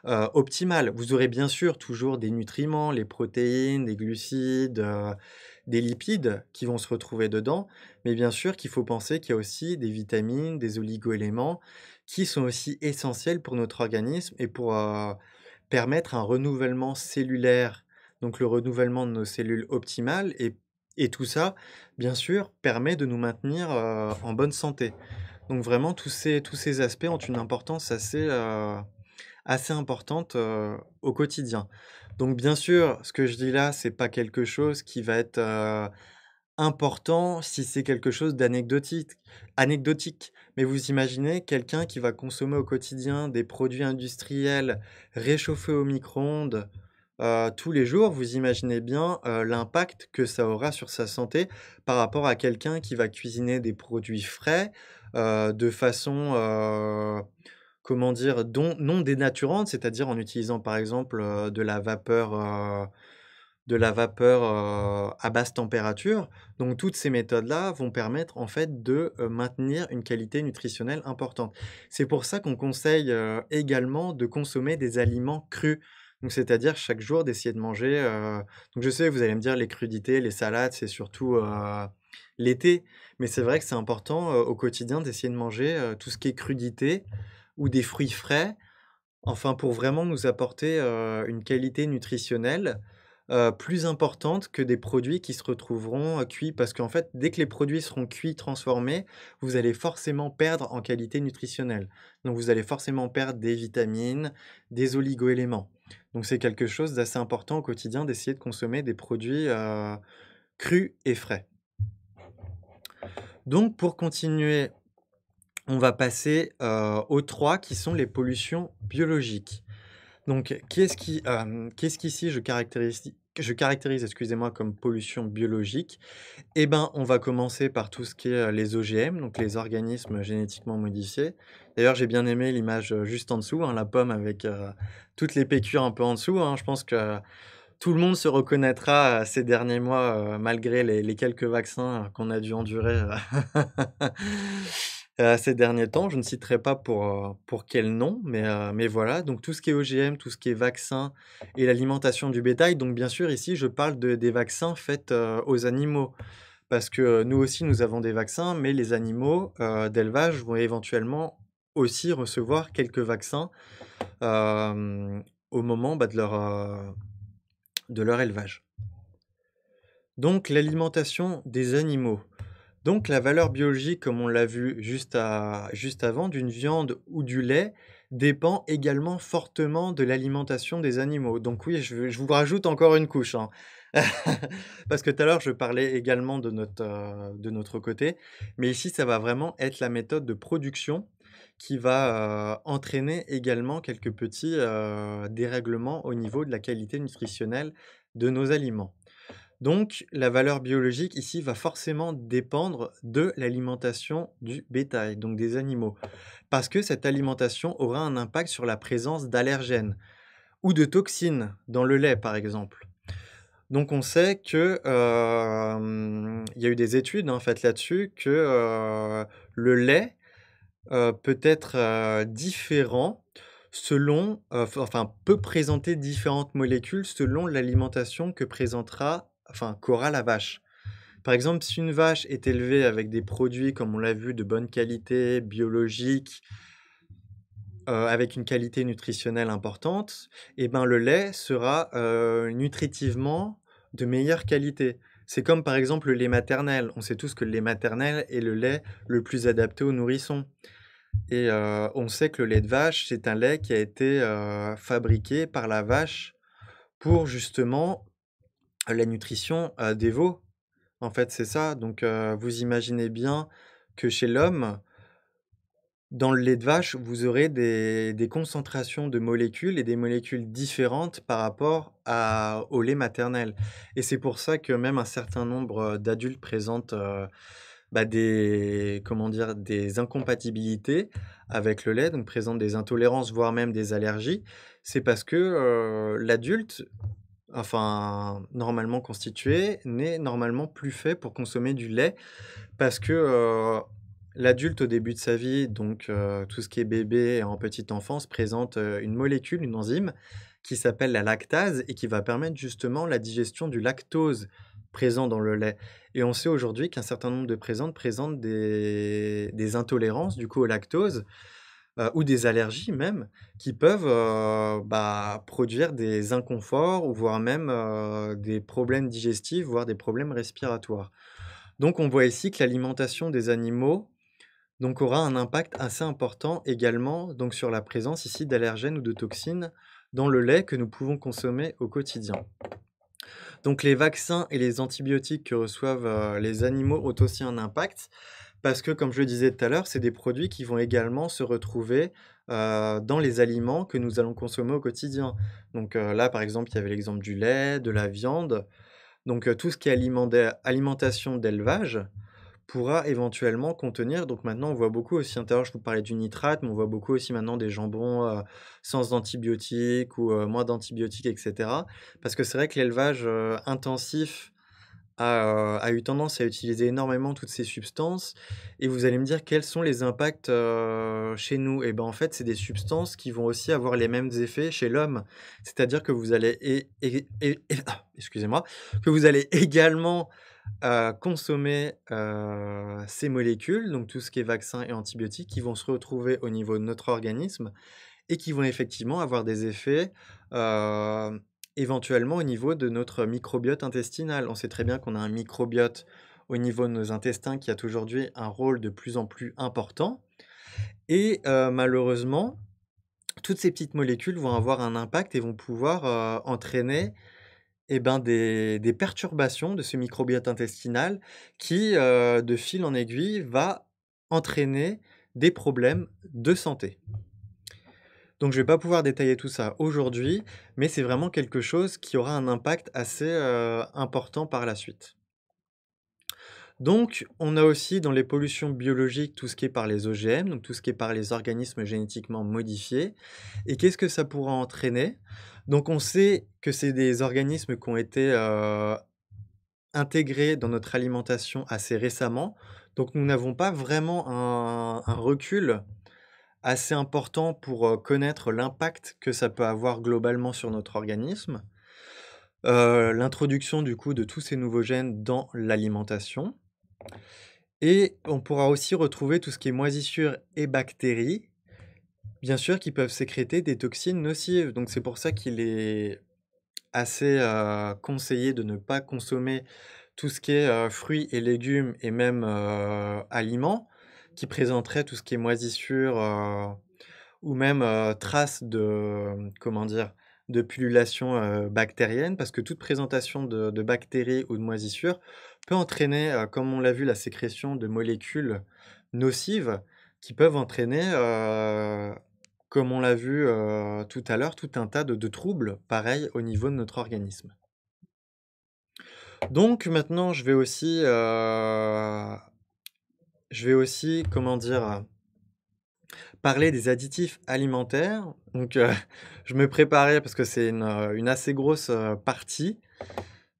Speaker 1: optimale. Vous aurez bien sûr toujours des nutriments, les protéines, les glucides, des lipides qui vont se retrouver dedans, mais bien sûr qu'il faut penser qu'il y a aussi des vitamines, des oligoéléments qui sont aussi essentiels pour notre organisme et pour, permettre un renouvellement cellulaire, donc le renouvellement de nos cellules optimales et tout ça, bien sûr, permet de nous maintenir, en bonne santé. Donc vraiment tous ces aspects ont une importance assez importante, au quotidien. Donc bien sûr, ce que je dis là, c'est pas quelque chose qui va être, important si c'est quelque chose anecdotique. Mais vous imaginez quelqu'un qui va consommer au quotidien des produits industriels réchauffés au micro-ondes, tous les jours, vous imaginez bien, l'impact que ça aura sur sa santé par rapport à quelqu'un qui va cuisiner des produits frais, de façon, comment dire? Non dénaturante, c'est-à-dire en utilisant par exemple, de la vapeur, à basse température. Donc toutes ces méthodes-là vont permettre en fait de, maintenir une qualité nutritionnelle importante. C'est pour ça qu'on conseille, également de consommer des aliments crus. Donc c'est-à-dire chaque jour d'essayer de manger, donc je sais, vous allez me dire les crudités, les salades, c'est surtout, l'été. Mais c'est vrai que c'est important, au quotidien d'essayer de manger, tout ce qui est crudité ou des fruits frais, enfin pour vraiment nous apporter, une qualité nutritionnelle, plus importante que des produits qui se retrouveront, cuits. Parce qu'en fait, dès que les produits seront cuits, transformés, vous allez forcément perdre en qualité nutritionnelle. Donc vous allez forcément perdre des vitamines, des oligoéléments. Donc c'est quelque chose d'assez important au quotidien d'essayer de consommer des produits, crus et frais. Donc pour continuer, on va passer, aux 3 qui sont les pollutions biologiques. Donc, qu'est-ce qu'ici je caractérise, excusez-moi, comme pollution biologique? Eh ben, on va commencer par tout ce qui est, les OGM, donc les organismes génétiquement modifiés. D'ailleurs, j'ai bien aimé l'image, juste en dessous, hein, la pomme avec, toutes les piqûres un peu en dessous, hein. Je pense que tout le monde se reconnaîtra, ces derniers mois, malgré les quelques vaccins, qu'on a dû endurer, ces derniers temps. Je ne citerai pas pour quel nom, mais voilà. Donc tout ce qui est OGM, tout ce qui est vaccin et l'alimentation du bétail. Donc bien sûr, ici, je parle des vaccins faits, aux animaux. Parce que nous aussi, nous avons des vaccins, mais les animaux, d'élevage vont éventuellement aussi recevoir quelques vaccins, au moment, bah, de leur élevage. Donc l'alimentation des animaux. Donc la valeur biologique, comme on l'a vu juste avant, d'une viande ou du lait dépend également fortement de l'alimentation des animaux. Donc oui, je vous rajoute encore une couche, hein. Parce que tout à l'heure, je parlais également de notre côté, mais ici, ça va vraiment être la méthode de production qui va, entraîner également quelques petits, dérèglements au niveau de la qualité nutritionnelle de nos aliments. Donc, la valeur biologique ici va forcément dépendre de l'alimentation du bétail, donc des animaux. Parce que cette alimentation aura un impact sur la présence d'allergènes ou de toxines dans le lait, par exemple. Donc on sait que, il y a eu des études, hein, faites là-dessus, que, le lait, peut être, différent selon, enfin peut présenter différentes molécules selon l'alimentation que présentera enfin qu'aura la vache. Par exemple, si une vache est élevée avec des produits, comme on l'a vu, de bonne qualité, biologiques, avec une qualité nutritionnelle importante, et ben, le lait sera, nutritivement de meilleure qualité. C'est comme, par exemple, le lait maternel. On sait tous que le lait maternel est le lait le plus adapté aux nourrissons et on sait que le lait de vache, c'est un lait qui a été, fabriqué par la vache pour justement la nutrition, des veaux. En fait, c'est ça, donc vous imaginez bien que chez l'homme, dans le lait de vache, vous aurez des concentrations de molécules et des molécules différentes par rapport au lait maternel et c'est pour ça que même un certain nombre, d'adultes présentent, bah, des comment dire? Des incompatibilités avec le lait, donc présentent des intolérances, voire même des allergies. C'est parce que, l'adulte, enfin normalement constitué, n'est normalement plus fait pour consommer du lait parce que, l'adulte au début de sa vie, donc tout ce qui est bébé et en petite enfance présente, une molécule, une enzyme qui s'appelle la lactase et qui va permettre justement la digestion du lactose présent dans le lait et on sait aujourd'hui qu'un certain nombre de présentent des intolérances du coup au lactose, ou des allergies même qui peuvent, bah, produire des inconforts ou voire même, des problèmes digestifs, voire des problèmes respiratoires. Donc on voit ici que l'alimentation des animaux, donc aura un impact assez important également, donc sur la présence ici d'allergènes ou de toxines dans le lait que nous pouvons consommer au quotidien. Donc les vaccins et les antibiotiques que reçoivent, les animaux ont aussi un impact parce que comme je le disais tout à l'heure, c'est des produits qui vont également se retrouver, dans les aliments que nous allons consommer au quotidien. Donc, là par exemple, il y avait l'exemple du lait, de la viande, donc, tout ce qui est alimentation d'élevage pourra éventuellement contenir donc maintenant on voit beaucoup aussi tout à l'heure je vous parlais du nitrate, mais on voit beaucoup aussi maintenant des jambons, sans antibiotiques ou, moins d'antibiotiques et cetera. Parce que c'est vrai que l'élevage, intensif a eu tendance à utiliser énormément toutes ces substances et vous allez me dire quels sont les impacts, chez nous? Et ben, en fait, c'est des substances qui vont aussi avoir les mêmes effets chez l'homme. C'est-à-dire que vous allez excusez-moi, que vous allez également, consommer, ces molécules, donc tout ce qui est vaccins et antibiotiques qui vont se retrouver au niveau de notre organisme et qui vont effectivement avoir des effets, éventuellement au niveau de notre microbiote intestinal. On sait très bien qu'on a un microbiote au niveau de nos intestins qui a aujourd'hui un rôle de plus en plus important et malheureusement, toutes ces petites molécules vont avoir un impact et vont pouvoir, entraîner et ben, des perturbations de ce microbiote intestinal qui, de fil en aiguille, va entraîner des problèmes de santé. Donc je vais pas pouvoir détailler tout ça aujourd'hui, mais c'est vraiment quelque chose qui aura un impact assez, important par la suite. Donc on a aussi dans les pollutions biologiques tout ce qui est par les OGM, donc tout ce qui est par les organismes génétiquement modifiés et qu'est-ce que ça pourra entraîner? Donc on sait que c'est des organismes qui ont été, intégrés dans notre alimentation assez récemment, Donc nous n'avons pas vraiment un recul assez important pour, connaître l'impact que ça peut avoir globalement sur notre organisme. L'introduction du coup de tous ces nouveaux gènes dans l'alimentation et on pourra aussi retrouver tout ce qui est moisissures et bactéries, bien sûr, qui peuvent sécréter des toxines nocives. Donc c'est pour ça qu'il est assez, conseillé de ne pas consommer tout ce qui est, fruits et légumes et même, aliments qui présenteraient tout ce qui est moisissures, ou même, traces de, comment dire? De pullulation, bactérienne. Parce que toute présentation de bactéries ou de moisissures peut entraîner, comme on l'a vu, la sécrétion de molécules nocives qui peuvent entraîner, comme on l'a vu, tout à l'heure, tout un tas de troubles, pareil, au niveau de notre organisme. Donc maintenant, je vais aussi, comment dire? Parler des additifs alimentaires. Donc, je me préparais parce que c'est une assez grosse, partie,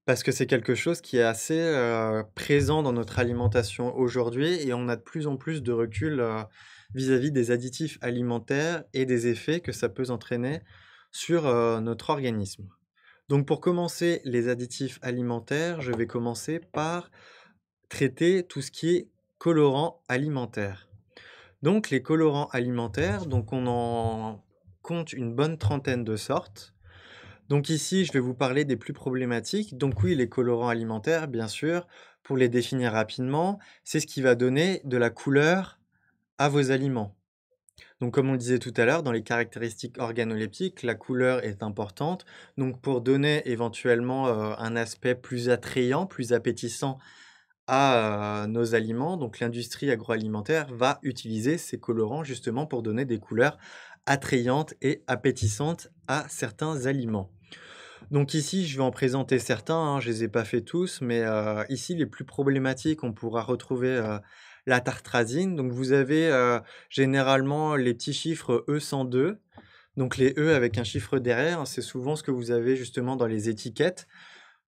Speaker 1: parce que c'est quelque chose qui est assez, présent dans notre alimentation aujourd'hui et on a de plus en plus de recul, vis-à-vis des additifs alimentaires et des effets que ça peut entraîner sur, notre organisme. Donc pour commencer les additifs alimentaires, je vais commencer par traiter tout ce qui est colorants alimentaires. Donc les colorants alimentaires, donc on en compte une bonne trentaine de sortes. Donc ici, je vais vous parler des plus problématiques. Donc oui, les colorants alimentaires, bien sûr, pour les définir rapidement, c'est ce qui va donner de la couleur à vos aliments. Donc comme on le disait tout à l'heure, dans les caractéristiques organoleptiques, la couleur est importante. Donc pour donner éventuellement, un aspect plus attrayant, plus appétissant à, nos aliments, donc l'industrie agroalimentaire va utiliser ces colorants justement pour donner des couleurs attrayantes et appétissantes à certains aliments. Donc ici, je vais en présenter certains, hein, je les ai pas fait tous, mais ici les plus problématiques, on pourra retrouver, la tartrazine. Donc vous avez, généralement les petits chiffres E102, donc les E avec un chiffre derrière, hein, c'est souvent ce que vous avez justement dans les étiquettes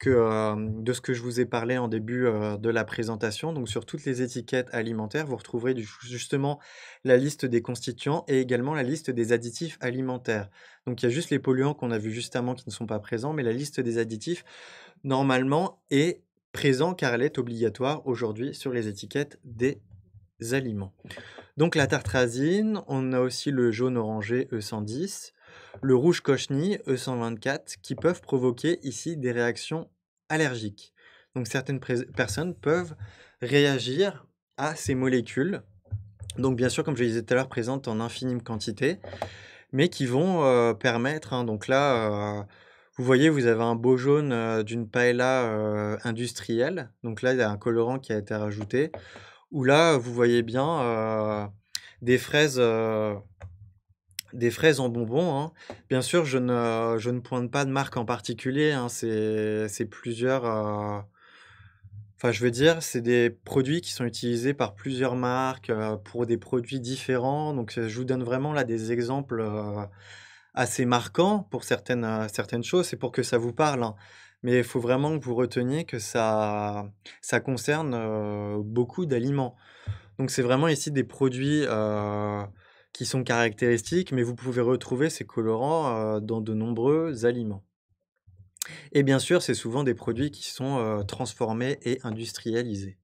Speaker 1: de ce que je vous ai parlé en début, de la présentation. Donc sur toutes les étiquettes alimentaires, vous retrouverez justement la liste des constituants et également la liste des additifs alimentaires. Donc il y a juste les polluants qu'on a vus justement qui ne sont pas présents, mais la liste des additifs, normalement, est présent car elle est obligatoire aujourd'hui sur les étiquettes des aliments. Donc la tartrazine, on a aussi le jaune orangé E110, le rouge cochenille E124 qui peuvent provoquer ici des réactions allergiques. Donc certaines personnes peuvent réagir à ces molécules, donc bien sûr comme je le disais tout à l'heure présentes en infime quantité, mais qui vont, permettre, hein, donc là, vous voyez, vous avez un beau jaune, d'une paella, industrielle, donc là il y a un colorant qui a été rajouté. Où là, vous voyez bien, des fraises, heu, des fraises en bonbons, hein. Bien sûr, je ne pointe pas de marque en particulier, hein, c'est plusieurs, enfin, je veux dire, c'est des produits qui sont utilisés par plusieurs marques, pour des produits différents. Donc, je vous donne vraiment là des exemples, assez marquants pour certaines choses. C'est pour que ça vous parle, hein. Mais il faut vraiment que vous reteniez que ça concerne, beaucoup d'aliments. Donc c'est vraiment ici des produits, qui sont caractéristiques, mais vous pouvez retrouver ces colorants, dans de nombreux aliments. Et bien sûr, c'est souvent des produits qui sont, transformés et industrialisés.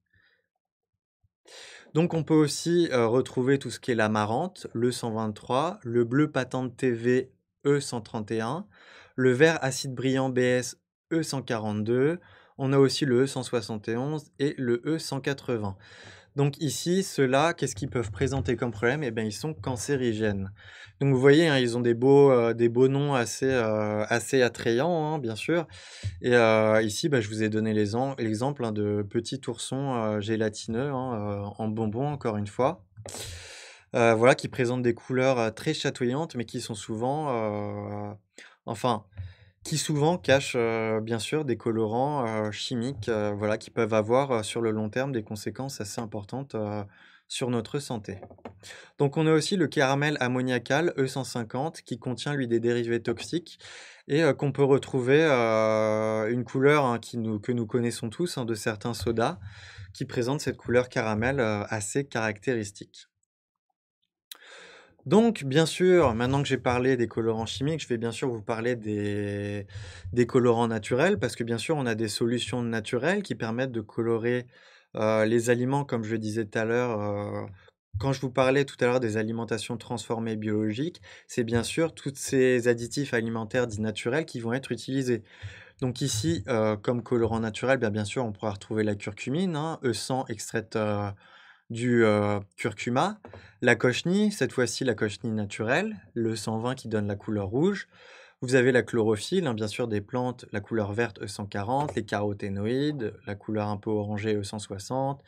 Speaker 1: Donc on peut aussi, retrouver tout ce qui est l'amarante, le 123, le bleu patente TV E131, le vert acide brillant BS E142, on a aussi le E171 et le E180. Donc ici, ceux-là, qu'est-ce qu'ils peuvent présenter comme problème? Eh bien, ils sont cancérigènes. Donc vous voyez, hein, ils ont des beaux noms assez attrayants, hein, bien sûr. Et ici, bah, je vous ai donné l'exemple, hein, de petits oursons, gélatineux, hein, en bonbons encore une fois. Voilà, qui présentent des couleurs, très chatoyantes, mais qui sont enfin, qui souvent cachent, bien sûr des colorants, chimiques, voilà, qui peuvent avoir, sur le long terme des conséquences assez importantes, sur notre santé. Donc on a aussi le caramel ammoniacal E150 qui contient lui des dérivés toxiques et qu'on peut retrouver, une couleur, hein, que nous connaissons tous, hein, de certains sodas qui présente cette couleur caramel, assez caractéristique. Donc bien sûr, maintenant que j'ai parlé des colorants chimiques, je vais bien sûr vous parler des colorants naturels parce que bien sûr, on a des solutions naturelles qui permettent de colorer, les aliments comme je le disais tout à l'heure, quand je vous parlais tout à l'heure des alimentations transformées biologiques, c'est bien sûr tous ces additifs alimentaires dits naturels qui vont être utilisés. Donc ici, comme colorant naturel, bien sûr, on pourra retrouver la curcumine, hein, E100 extraite, du, curcuma, la cochenille, cette fois-ci la cochenille naturelle, le 120 qui donne la couleur rouge. Vous avez la chlorophylle, hein, bien sûr des plantes, la couleur verte E140, les caroténoïdes, la couleur un peu orangée E160,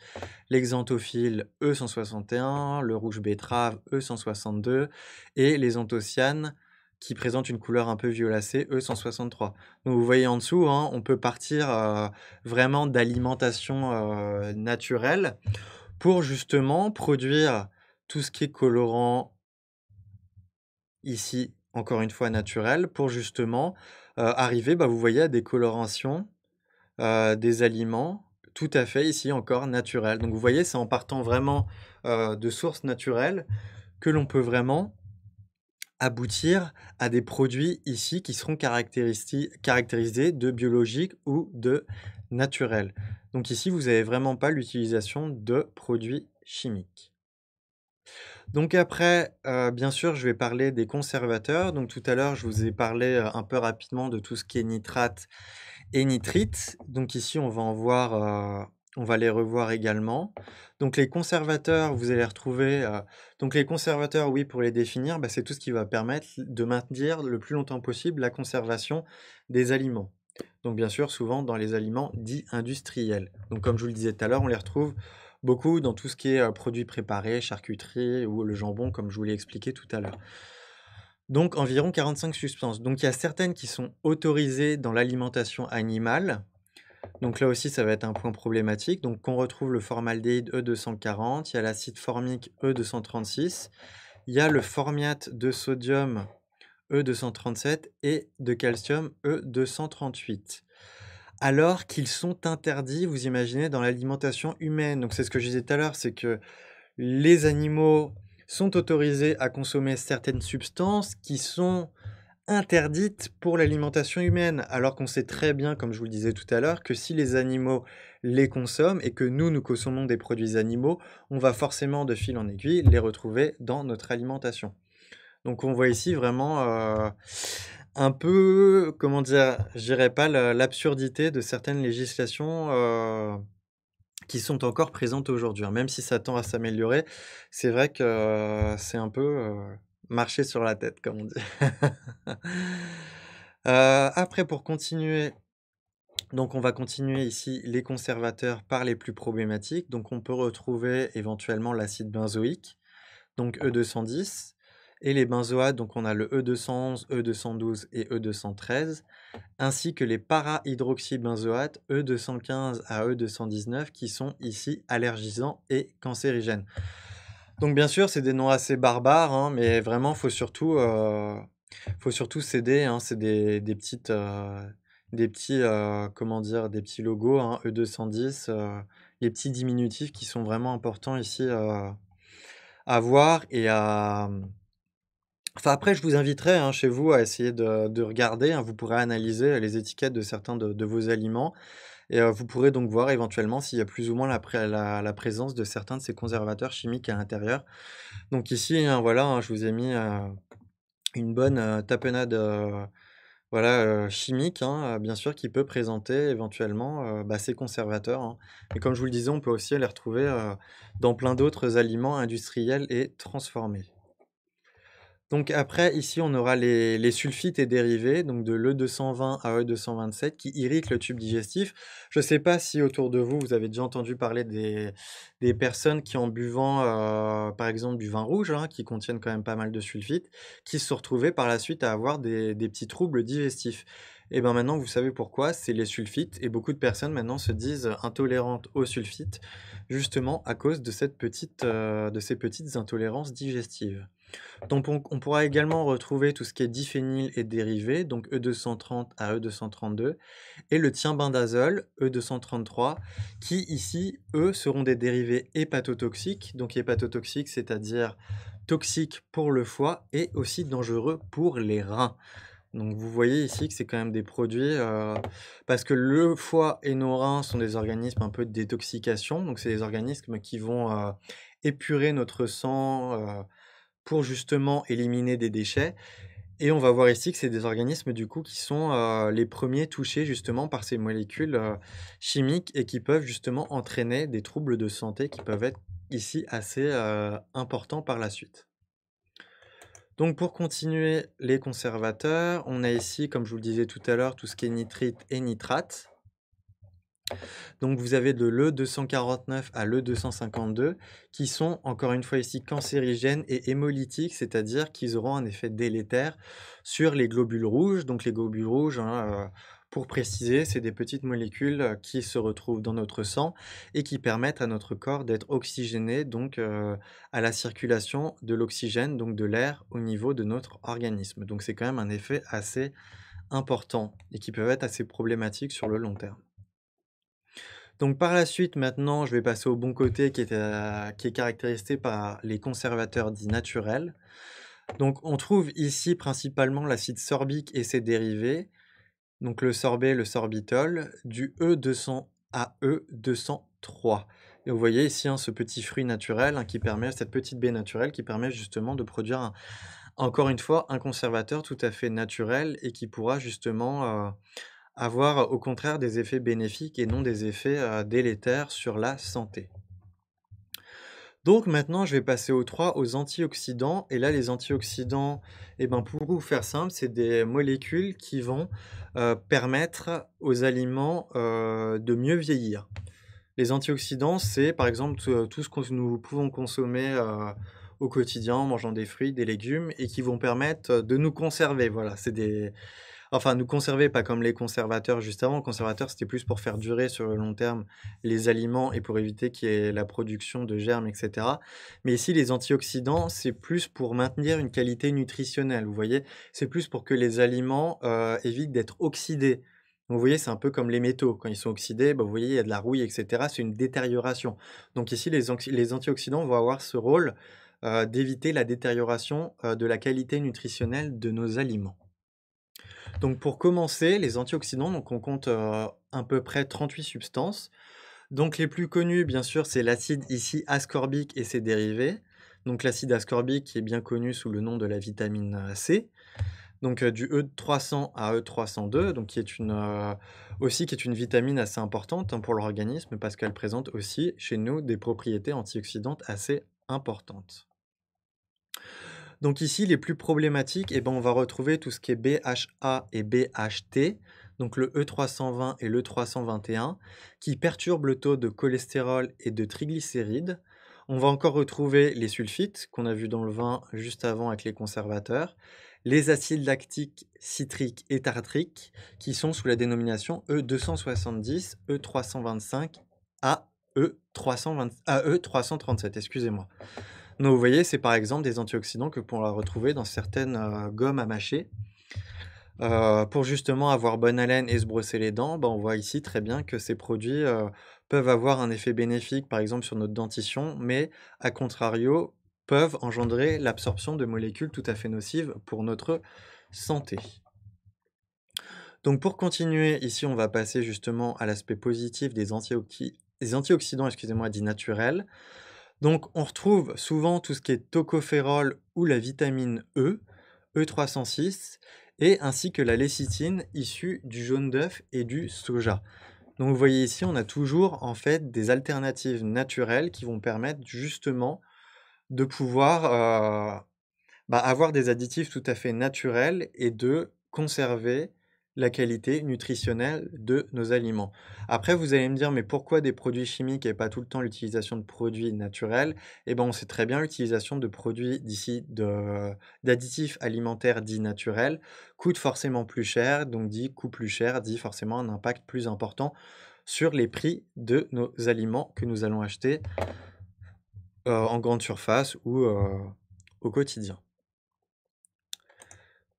Speaker 1: l'exanthophylle E161, le rouge betterave E162 et les anthocyanes qui présentent une couleur un peu violacée E163. Donc vous voyez en dessous, hein, on peut partir, vraiment d'alimentation, naturelle pour justement produire tout ce qui est colorant, ici, encore une fois naturel, pour justement, arriver, vous voyez, à des colorations, des aliments tout à fait, ici encore, naturels. Donc vous voyez, c'est en partant vraiment, de sources naturelles que l'on peut vraiment aboutir à des produits ici qui seront caractérisés de biologiques ou de naturels. Donc ici, vous avez vraiment pas l'utilisation de produits chimiques. Donc après, bien sûr, je vais parler des conservateurs. Donc tout à l'heure, je vous ai parlé, un peu rapidement de tout ce qui est nitrate et nitrite. Donc ici, on va en voir, on va les revoir également. Donc les conservateurs, vous allez retrouver, donc les conservateurs, oui, pour les définir, c'est tout ce qui va permettre de maintenir le plus longtemps possible la conservation des aliments. Donc bien sûr, souvent dans les aliments dits industriels. Donc comme je vous le disais tout à l'heure, on les retrouve beaucoup dans tout ce qui est, produits préparés, charcuterie ou le jambon, comme je vous l'ai expliqué tout à l'heure. Donc environ 45 substances. Donc il y a certaines qui sont autorisées dans l'alimentation animale. Donc là aussi, ça va être un point problématique. Donc on retrouve le formaldéhyde E240, il y a l'acide formique E236, il y a le formiate de sodium E237 et de calcium E238. Alors qu'ils sont interdits, vous imaginez, dans l'alimentation humaine. Donc c'est ce que je disais tout à l'heure, c'est que les animaux sont autorisés à consommer certaines substances qui sont interdites pour l'alimentation humaine, alors qu'on sait très bien, comme je vous le disais tout à l'heure, que si les animaux les consomment et que nous consommons des produits animaux, on va forcément de fil en aiguille les retrouver dans notre alimentation. Donc on voit ici vraiment, un peu, comment dire? Je dirais pas l'absurdité de certaines législations, qui sont encore présentes aujourd'hui, hein. Même si ça tend à s'améliorer, c'est vrai que c'est un peu, marcher sur la tête, comme on dit. Après pour continuer, donc on va continuer ici les conservateurs par les plus problématiques. Donc on peut retrouver éventuellement l'acide benzoïque, donc E210 et les benzoates, donc on a le E211, E212 et E213, ainsi que les para-hydroxybenzoates E215 à E219 qui sont ici allergisants et cancérigènes. Donc bien sûr, c'est des noms assez barbares, hein, mais vraiment, faut surtout s'aider, hein. C'est des petites, des petits, comment dire? Des petits logos, hein, E210, les petits diminutifs qui sont vraiment importants ici, à voir et à, enfin après je vous inviterai, hein, chez vous à essayer de regarder, hein. Vous pourrez analyser les étiquettes de certains de vos aliments et vous pourrez donc voir éventuellement s'il y a plus ou moins la présence de certains de ces conservateurs chimiques à l'intérieur. Donc ici, hein, voilà, hein, je vous ai mis, une bonne, tapenade, voilà, chimique, hein, bien sûr, qui peut présenter éventuellement, ces conservateurs, hein. Et comme je vous le disais, on peut aussi les retrouver, dans plein d'autres aliments industriels et transformés. Donc après, ici, on aura les sulfites et dérivés, donc de l'E220 à E227 qui irritent le tube digestif. Je ne sais pas si autour de vous, vous avez déjà entendu parler des personnes qui en buvant, par exemple du vin rouge, hein, qui contiennent quand même pas mal de sulfites, qui se sont retrouvées par la suite à avoir des petits troubles digestifs. Et ben maintenant, vous savez pourquoi, c'est les sulfites et beaucoup de personnes maintenant se disent intolérantes aux sulfites, justement à cause de cette petite, de ces petites intolérances digestives. Donc on pourra également retrouver tout ce qui est diphényl et dérivés, donc E230 à E232 et le thiambindazole, E233, qui ici, eux, seront des dérivés hépatotoxiques. Donc hépatotoxiques, c'est-à-dire toxiques pour le foie et aussi dangereux pour les reins. Donc vous voyez ici que c'est quand même des produits, parce que le foie et nos reins sont des organismes un peu de détoxication, donc c'est des organismes qui vont, épurer notre sang, pour justement éliminer des déchets et on va voir ici que c'est des organismes du coup qui sont, les premiers touchés justement par ces molécules, chimiques et qui peuvent justement entraîner des troubles de santé qui peuvent être ici assez, importants par la suite. Donc pour continuer les conservateurs, on a ici, comme je vous le disais tout à l'heure, tout ce qui est nitrite et nitrate. Donc vous avez de l'E249 à l'E252 qui sont encore une fois ici cancérigènes et hémolytiques, c'est-à-dire qu'ils auront un effet délétère sur les globules rouges. Donc les globules rouges, hein, pour préciser, c'est des petites molécules qui se retrouvent dans notre sang et qui permettent à notre corps d'être oxygéné, donc à la circulation de l'oxygène, donc de l'air au niveau de notre organisme. Donc c'est quand même un effet assez important et qui peut être assez problématique sur le long terme. Donc par la suite, maintenant, je vais passer au bon côté qui est caractérisé par les conservateurs dits naturels. Donc on trouve ici principalement l'acide sorbique et ses dérivés, donc le sorbet, le sorbitol, du E200 à E203. Et vous voyez ici, hein, ce petit fruit naturel, hein, qui permet, cette petite baie naturelle qui permet justement de produire encore une fois un conservateur tout à fait naturel et qui pourra justement avoir, au contraire, des effets bénéfiques et non des effets, délétères sur la santé. Donc maintenant, je vais passer aux 3, aux antioxydants et là, les antioxydants, eh ben, pour vous faire simple, c'est des molécules qui vont, permettre aux aliments, de mieux vieillir. Les antioxydants, c'est par exemple tout ce que nous pouvons consommer, au quotidien en mangeant des fruits, des légumes et qui vont permettre, de nous conserver. Voilà, c'est des enfin, nous conserver, pas comme les conservateurs juste avant. Conservateurs, c'était plus pour faire durer sur le long terme les aliments et pour éviter qu'il y ait la production de germes et cetera. Mais ici, les antioxydants, c'est plus pour maintenir une qualité nutritionnelle, vous voyez? C'est plus pour que les aliments, évitent d'être oxydés. Donc vous voyez, c'est un peu comme les métaux. Quand ils sont oxydés, bah, vous voyez, il y a de la rouille et cetera, c'est une détérioration. Donc ici, les antioxydants vont avoir ce rôle, d'éviter la détérioration, de la qualité nutritionnelle de nos aliments. Donc pour commencer, les antioxydants, donc on compte, à peu près 38 substances. Donc les plus connus, bien sûr, c'est l'acide ici ascorbique et ses dérivés. Donc l'acide ascorbique qui est bien connu sous le nom de la vitamine, C. Donc, du E300 à E302, donc qui est une vitamine assez importante, hein, pour l'organisme parce qu'elle présente aussi chez nous des propriétés antioxydantes assez importantes. Donc ici, les plus problématiques, eh ben, on va retrouver tout ce qui est BHA et BHT, donc le E320 et l'E321, qui perturbent le taux de cholestérol et de triglycérides. On va encore retrouver les sulfites, qu'on a vu dans le vin juste avant avec les conservateurs, les acides lactiques, citriques et tartriques, qui sont sous la dénomination E270, E325 à E337, excusez-moi. Donc vous voyez, c'est par exemple des antioxydants que l'on va retrouver dans certaines, gommes à mâcher. Pour justement avoir bonne haleine et se brosser les dents, bah, on voit ici très bien que ces produits, peuvent avoir un effet bénéfique, par exemple sur notre dentition, mais à contrario, peuvent engendrer l'absorption de molécules tout à fait nocives pour notre santé. Donc pour continuer, ici on va passer justement à l'aspect positif des antioxydants, excusez-moi, dits naturels. Donc, on retrouve souvent tout ce qui est tocophérol ou la vitamine E, E306, et ainsi que la lécithine issue du jaune d'œuf et du soja. Donc, vous voyez ici, on a toujours en fait des alternatives naturelles qui vont permettre justement de pouvoir avoir des additifs tout à fait naturels et de conserver la qualité nutritionnelle de nos aliments. Après, vous allez me dire: «Mais pourquoi des produits chimiques et pas tout le temps l'utilisation de produits naturels?» Eh ben, on sait très bien l'utilisation de produits d'additifs alimentaires dits naturels coûte forcément plus cher, donc dit coût plus cher, dit forcément un impact plus important sur les prix de nos aliments que nous allons acheter, en grande surface ou au quotidien.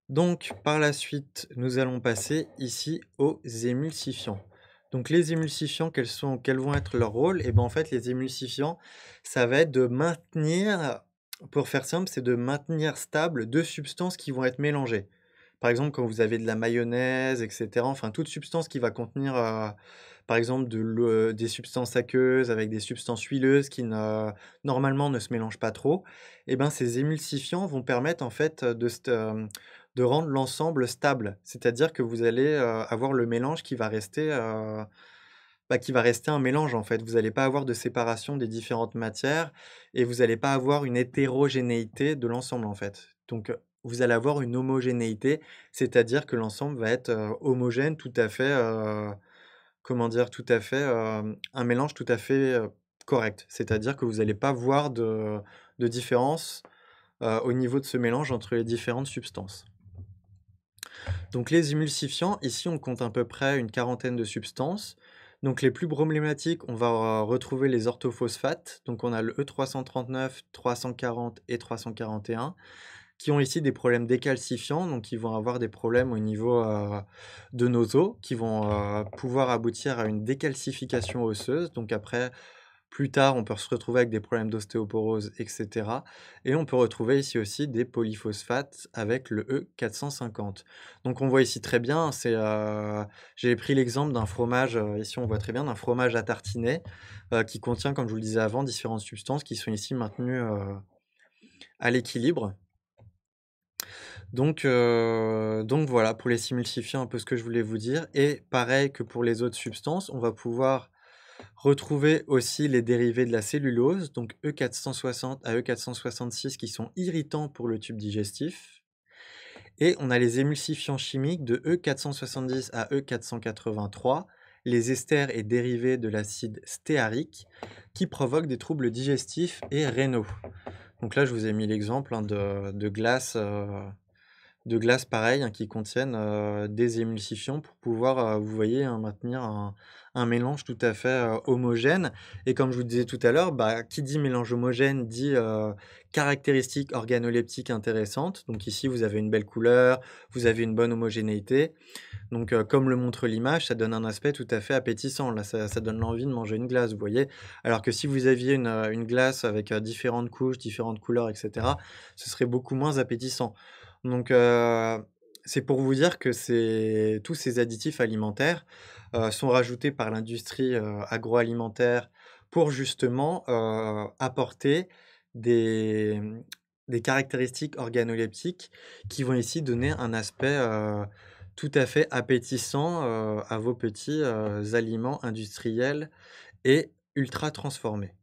Speaker 1: Donc par la suite, nous allons passer ici aux émulsifiants. Donc les émulsifiants, quels vont être leurs rôles? Et ben, en fait, les émulsifiants, ça va être de maintenir, pour faire simple, c'est de maintenir stable 2 substances qui vont être mélangées. Par exemple, quand vous avez de la mayonnaise et cetera, enfin toute substance qui va contenir, par exemple des substances aqueuses avec des substances huileuses qui normalement ne se mélangent pas trop, et ben, ces émulsifiants vont permettre en fait, de rendre l'ensemble stable. C'est-à-dire que vous allez, avoir le mélange qui va rester, qui va rester un mélange en fait. Vous allez pas avoir de séparation des différentes matières et vous allez pas avoir une hétérogénéité de l'ensemble en fait. Donc, vous allez avoir une homogénéité, c'est-à-dire que l'ensemble va être, homogène, tout à fait, comment dire? Tout à fait, un mélange tout à fait, correct. C'est-à-dire que vous allez pas voir de différence, au niveau de ce mélange entre les différentes substances. Donc les émulsifiants, ici on compte à peu près une quarantaine de substances. Donc les plus problématiques, on va retrouver les orthophosphates. Donc on a le E339, 340 et 341 qui ont ici des problèmes décalcifiants, donc ils vont avoir des problèmes au niveau, de nos os, qui vont, pouvoir aboutir à une décalcification osseuse. Donc après, plus tard, on peut se retrouver avec des problèmes d'ostéoporose et cetera, et on peut retrouver ici aussi des polyphosphates avec le E450. Donc on voit ici très bien, j'ai pris l'exemple d'un fromage, ici on voit très bien, d'un fromage à tartiner, qui contient, comme je vous le disais avant, différentes substances qui sont ici maintenues, à l'équilibre. Donc voilà pour les simulsifiants, un peu ce que je voulais vous dire, et pareil que pour les autres substances, on va pouvoir retrouver aussi les dérivés de la cellulose, donc E460 à E466 qui sont irritants pour le tube digestif, et on a les émulsifiants chimiques de E470 à E483, les esters et dérivés de l'acide stéarique qui provoquent des troubles digestifs et rénaux. Donc là, je vous ai mis l'exemple, hein, de glaces pareilles, hein, qui contiennent, des émulsifiants pour pouvoir, vous voyez, hein, maintenir un mélange tout à fait, homogène, et comme je vous disais tout à l'heure, bah, qui dit mélange homogène dit, caractéristiques organoleptiques intéressantes. Donc ici, vous avez une belle couleur, vous avez une bonne homogénéité. Donc, comme le montre l'image, ça donne un aspect tout à fait appétissant. Là, ça donne l'envie de manger une glace, vous voyez? Alors que si vous aviez une glace avec, différentes couches, différentes couleurs et cetera, ce serait beaucoup moins appétissant. Donc, c'est pour vous dire que tous ces additifs alimentaires, sont rajoutés par l'industrie, agroalimentaire pour justement, apporter des, des caractéristiques organoleptiques qui vont ici donner un aspect, tout à fait appétissant, à vos petits, aliments industriels et ultra transformés.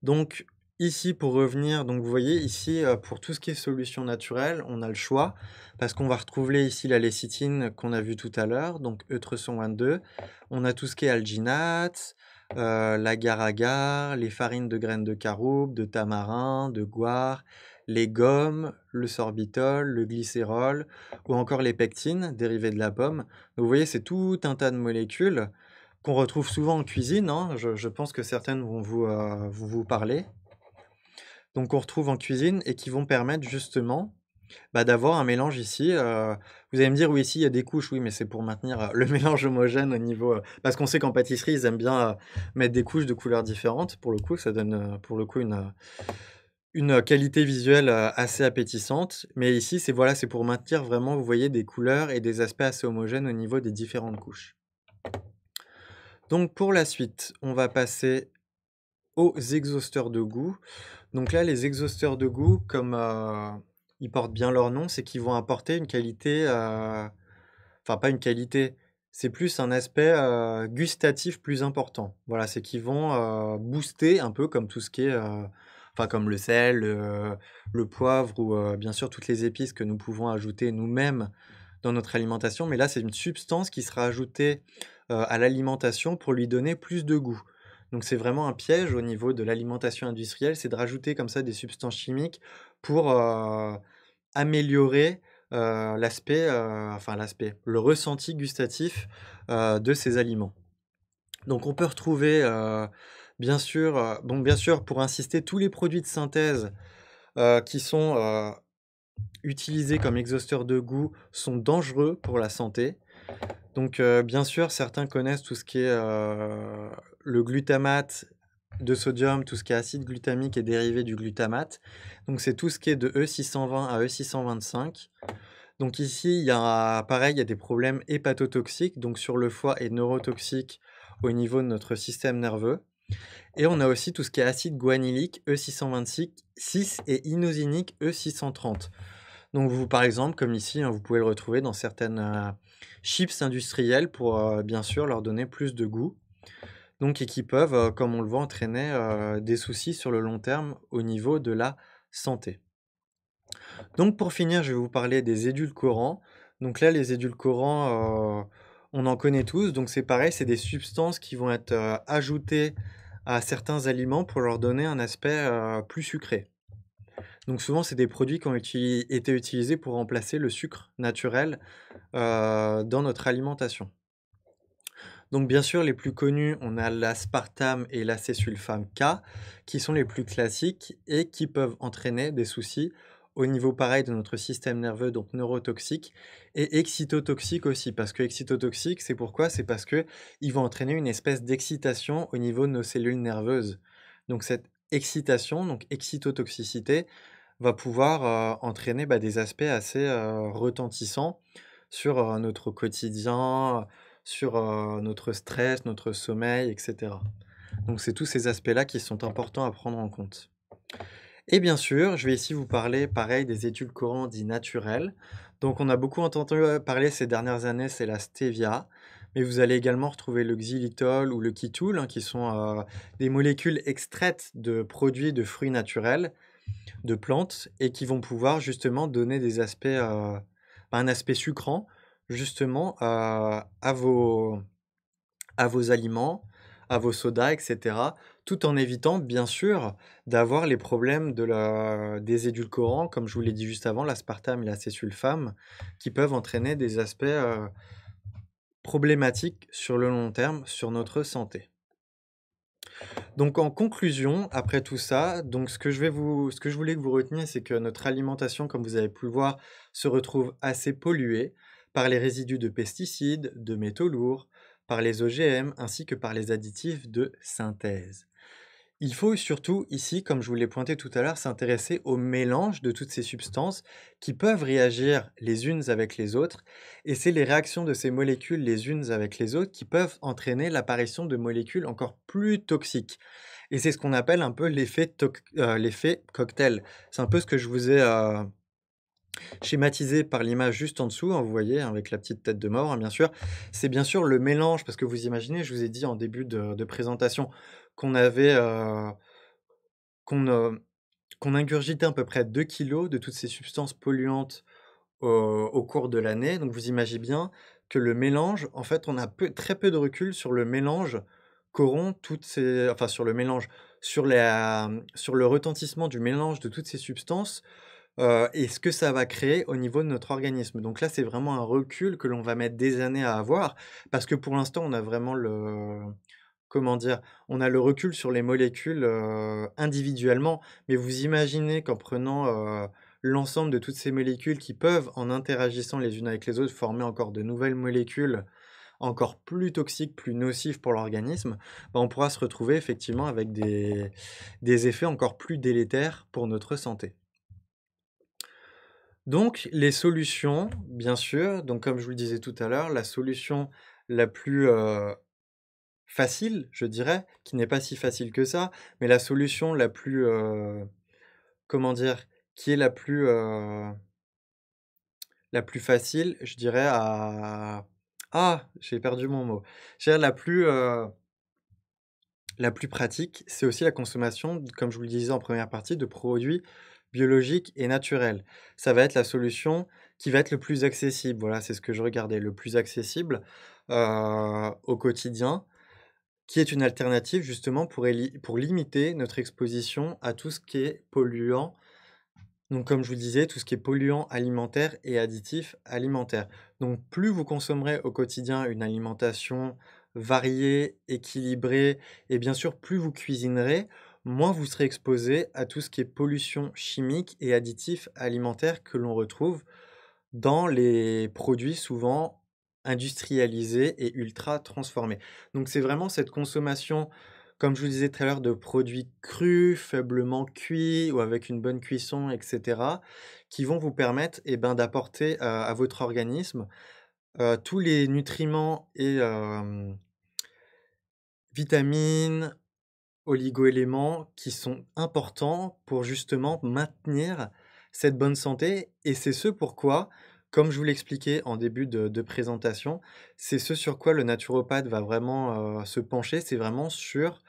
Speaker 1: Donc ici, pour revenir, donc vous voyez ici, pour tout ce qui est solutions naturelles, on a le choix parce qu'on va retrouver ici la lécithine qu'on a vue tout à l'heure, donc E322. On a tout ce qui est alginate, l'agar-agar, les farines de graines de caroube, de tamarin, de goire, les gommes, le sorbitol, le glycérol ou encore les pectines dérivées de la pomme. Donc vous voyez, c'est tout un tas de molécules qu'on retrouve souvent en cuisine, hein. Je pense que certaines vont vous parler. Donc on retrouve en cuisine et qui vont permettre justement, bah, d'avoir un mélange ici, vous allez me dire: «Oui, ici il y a des couches». Oui, mais c'est pour maintenir, le mélange homogène au niveau, parce qu'on sait qu'en pâtisserie, ils aiment bien, mettre des couches de couleurs différentes. Pour le coup, ça donne, pour le coup une qualité visuelle, assez appétissante. Mais ici, voilà, c'est pour maintenir vraiment, vous voyez, des couleurs et des aspects assez homogènes au niveau des différentes couches. Donc pour la suite, on va passer aux exhausteurs de goût. Donc là, les exhausteurs de goût, comme, ils portent bien leur nom, c'est qu'ils vont apporter une qualité, enfin pas une qualité, c'est plus un aspect, gustatif plus important. Voilà, c'est qu'ils vont, booster un peu comme tout ce qui est, enfin comme le sel, le poivre ou, bien sûr toutes les épices que nous pouvons ajouter nous-mêmes dans notre alimentation. Mais là, c'est une substance qui sera ajoutée, à l'alimentation pour lui donner plus de goût. Donc c'est vraiment un piège au niveau de l'alimentation industrielle, c'est de rajouter comme ça des substances chimiques pour, améliorer, le ressenti gustatif, de ces aliments. Donc on peut retrouver, bien sûr, pour insister, tous les produits de synthèse, qui sont, utilisés comme exhausteurs de goût sont dangereux pour la santé. Donc, bien sûr, certains connaissent tout ce qui est, le glutamate de sodium, tout ce qui est acide glutamique et dérivé du glutamate. Donc c'est tout ce qui est de E620 à E625. Donc ici, il y a pareil, il y a des problèmes hépatotoxiques, donc sur le foie et neurotoxiques au niveau de notre système nerveux. Et on a aussi tout ce qui est acide guanylyque E626 et inosinique E630. Donc vous, par exemple, comme ici, hein, vous pouvez le retrouver dans certaines chips industrielles pour bien sûr leur donner plus de goût. Donc et qui peuvent, comme on le voit, entraîner des soucis sur le long terme au niveau de la santé. Donc pour finir, je vais vous parler des édulcorants. Donc là, les édulcorants, on en connaît tous. Donc c'est pareil, c'est des substances qui vont être ajoutées à certains aliments pour leur donner un aspect plus sucré. Donc souvent, c'est des produits qui ont été utilisés pour remplacer le sucre naturel dans notre alimentation. Donc bien sûr, les plus connus, on a l'aspartame et l'acésulfame K, qui sont les plus classiques et qui peuvent entraîner des soucis au niveau pareil de notre système nerveux, donc neurotoxique et excitotoxique aussi. Parce que excitotoxique, c'est pourquoi? C'est parce que ils vont entraîner une espèce d'excitation au niveau de nos cellules nerveuses. Donc cette excitation, donc excitotoxicité, va pouvoir, entraîner, des aspects assez, retentissants sur, notre quotidien, sur, notre stress, notre sommeil et cetera. Donc c'est tous ces aspects-là qui sont importants à prendre en compte. Et bien sûr, je vais ici vous parler pareil des édulcorants dits naturels. Donc on a beaucoup entendu, parler ces dernières années, c'est la stevia, mais vous allez également retrouver le xylitol ou le kitoul, hein, qui sont, des molécules extraites de produits de fruits naturels de plantes et qui vont pouvoir justement donner des aspects, un aspect sucrant justement, à vos aliments, à vos sodas et cetera, tout en évitant bien sûr d'avoir les problèmes des édulcorants, comme je vous l'ai dit juste avant, l'aspartame et l'acésulfame, qui peuvent entraîner des aspects, problématiques sur le long terme sur notre santé. Donc en conclusion, après tout ça, donc ce que je voulais que vous reteniez, c'est que notre alimentation, comme vous avez pu le voir, se retrouve assez polluée par les résidus de pesticides, de métaux lourds, par les OGM ainsi que par les additifs de synthèse. Il faut surtout ici, comme je vous l'ai pointé tout à l'heure, s'intéresser au mélange de toutes ces substances qui peuvent réagir les unes avec les autres, et c'est les réactions de ces molécules les unes avec les autres qui peuvent entraîner l'apparition de molécules encore plus toxiques. Et c'est ce qu'on appelle un peu l'effet cocktail. C'est un peu ce que je vous ai schématisé par l'image juste en dessous, hein, vous voyez, hein, avec la petite tête de mort, hein, bien sûr. C'est bien sûr le mélange, parce que vous imaginez, je vous ai dit en début de présentation qu'on avait qu'on, qu'on ingurgitait à peu près 2 kilos de toutes ces substances polluantes au cours de l'année. Donc vous imaginez bien que le mélange, en fait, on a très peu de recul sur le mélange qu'auront toutes ces enfin sur le mélange, sur le retentissement du mélange de toutes ces substances, et ce que ça va créer au niveau de notre organisme. Donc là, c'est vraiment un recul que l'on va mettre des années à avoir, parce que pour l'instant, on a vraiment comment dire? On a le recul sur les molécules, individuellement, mais vous imaginez qu'en prenant, l'ensemble de toutes ces molécules qui peuvent, en interagissant les unes avec les autres, former encore de nouvelles molécules, encore plus toxiques, plus nocives pour l'organisme, on pourra se retrouver effectivement avec des effets encore plus délétères pour notre santé. Donc les solutions, bien sûr, donc comme je vous le disais tout à l'heure, la solution la plus, facile, je dirais, qui n'est pas si facile que ça, mais la solution la plus, comment dire? Qui est la plus facile, je dirais j'ai perdu mon mot. Je dirais la plus pratique, c'est aussi la consommation, comme je vous le disais en première partie, de produits biologiques et naturels. Ça va être la solution qui va être le plus accessible. Voilà, c'est ce que je regardais, le plus accessible, au quotidien, qui est une alternative justement pour limiter notre exposition à tout ce qui est polluant. Donc comme je vous le disais, tout ce qui est polluant alimentaire et additif alimentaire. Donc plus vous consommerez au quotidien une alimentation variée, équilibrée et bien sûr plus vous cuisinerez, moins vous serez exposé à tout ce qui est pollution chimique et additifs alimentaires que l'on retrouve dans les produits souvent industrialisés et ultra transformés. Donc c'est vraiment cette consommation, comme je vous disais tout à l'heure, de produits crus, faiblement cuits ou avec une bonne cuisson et cetera, qui vont vous permettre, d'apporter, à votre organisme, tous les nutriments et vitamines, oligo-éléments qui sont importants pour justement maintenir cette bonne santé et c'est ce pourquoi, comme je vous l'expliquais en début de présentation, c'est ce sur quoi le naturopathe va vraiment, se pencher, c'est vraiment sur,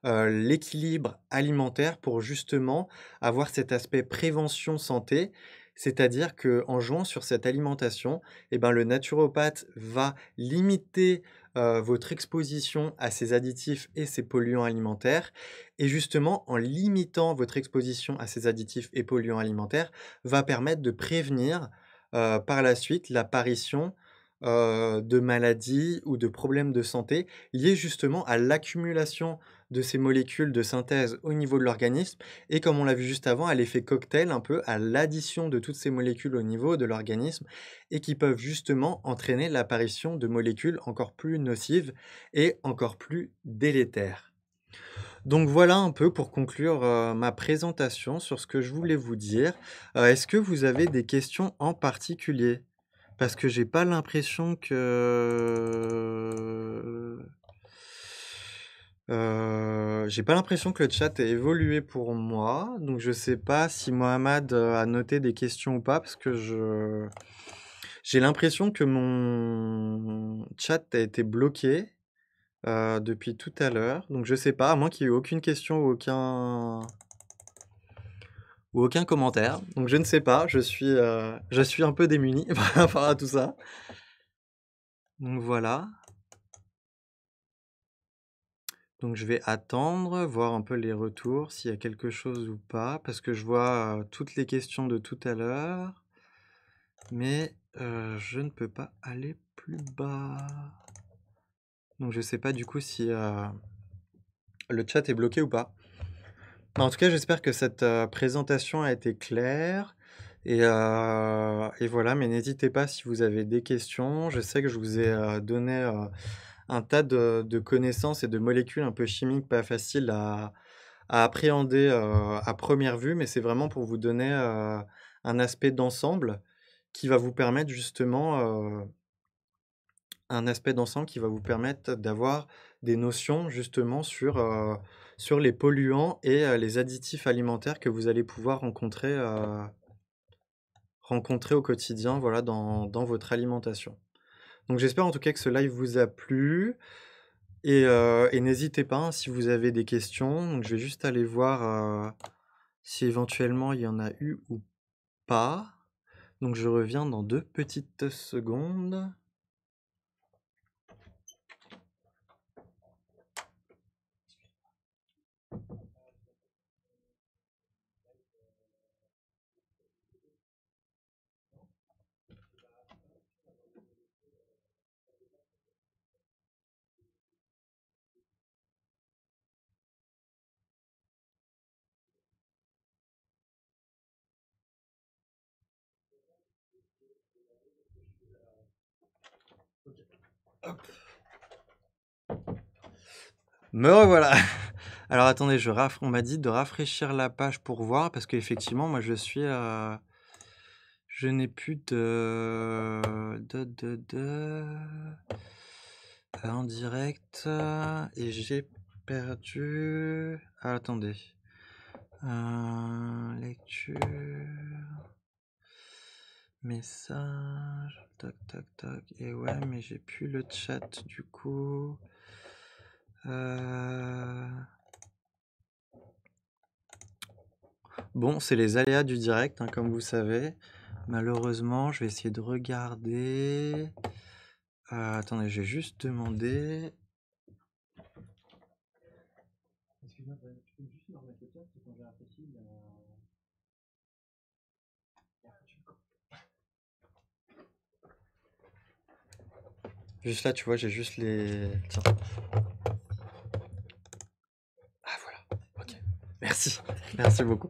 Speaker 1: l'équilibre alimentaire pour justement avoir cet aspect prévention santé. C'est-à-dire qu'en jouant sur cette alimentation le naturopathe va limiter, votre exposition à ces additifs et ces polluants alimentaires et justement en limitant votre exposition à ces additifs et polluants alimentaires, va permettre de prévenir, par la suite l'apparition, de maladies ou de problèmes de santé liés justement à l'accumulation de ces molécules de synthèse au niveau de l'organisme et comme on l'a vu juste avant, à l'effet cocktail un peu, à l'addition de toutes ces molécules au niveau de l'organisme et qui peuvent justement entraîner l'apparition de molécules encore plus nocives et encore plus délétères. Donc voilà un peu pour conclure, ma présentation sur ce que je voulais vous dire. Est-ce que vous avez des questions en particulier? Parce que j'ai pas l'impression que le chat ait évolué pour moi, donc je sais pas si Mohamed, a noté des questions ou pas parce que j'ai l'impression que mon chat a été bloqué, depuis tout à l'heure, donc je sais pas, à moins qu'il y ait eu aucune question ou aucun commentaire, donc je ne sais pas, je suis un peu démuni par rapport à tout ça. Donc voilà, donc je vais attendre, voir un peu les retours, s'il y a quelque chose ou pas, parce que je vois, toutes les questions de tout à l'heure, mais je ne peux pas aller plus bas. Donc je sais pas du coup si, le chat est bloqué ou pas. Mais en tout cas, j'espère que cette, présentation a été claire et voilà, mais n'hésitez pas si vous avez des questions. Je sais que je vous ai, donné, un tas de connaissances et de molécules un peu chimiques pas faciles à appréhender, à première vue, mais c'est vraiment pour vous donner, un aspect d'ensemble qui va vous permettre justement, un aspect d'ensemble qui va vous permettre d'avoir des notions justement sur les polluants et les additifs alimentaires que vous allez pouvoir rencontrer au quotidien, voilà, dans votre alimentation. Donc j'espère en tout cas que ce live vous a plu et n'hésitez pas, hein, si vous avez des questions. Donc je vais juste aller voir, si éventuellement il y en a eu ou pas. Donc je reviens dans 2 petites secondes. Me revoilà! Alors attendez, on m'a dit de rafraîchir la page pour voir parce qu'effectivement moi je n'ai plus en direct, et j'ai perdu attendez, lecture, message, tac, tac, tac et ouais, mais j'ai plus le chat du coup. Bon, c'est les aléas du direct, hein, comme vous savez. Malheureusement, je vais essayer de regarder. Attendez, je vais juste demander. Excuse-moi, tu peux juste me remettre le casque quand j'ai rafraîchi Juste là, tu vois, j'ai juste les. Tiens. Ah voilà, ok. Merci beaucoup.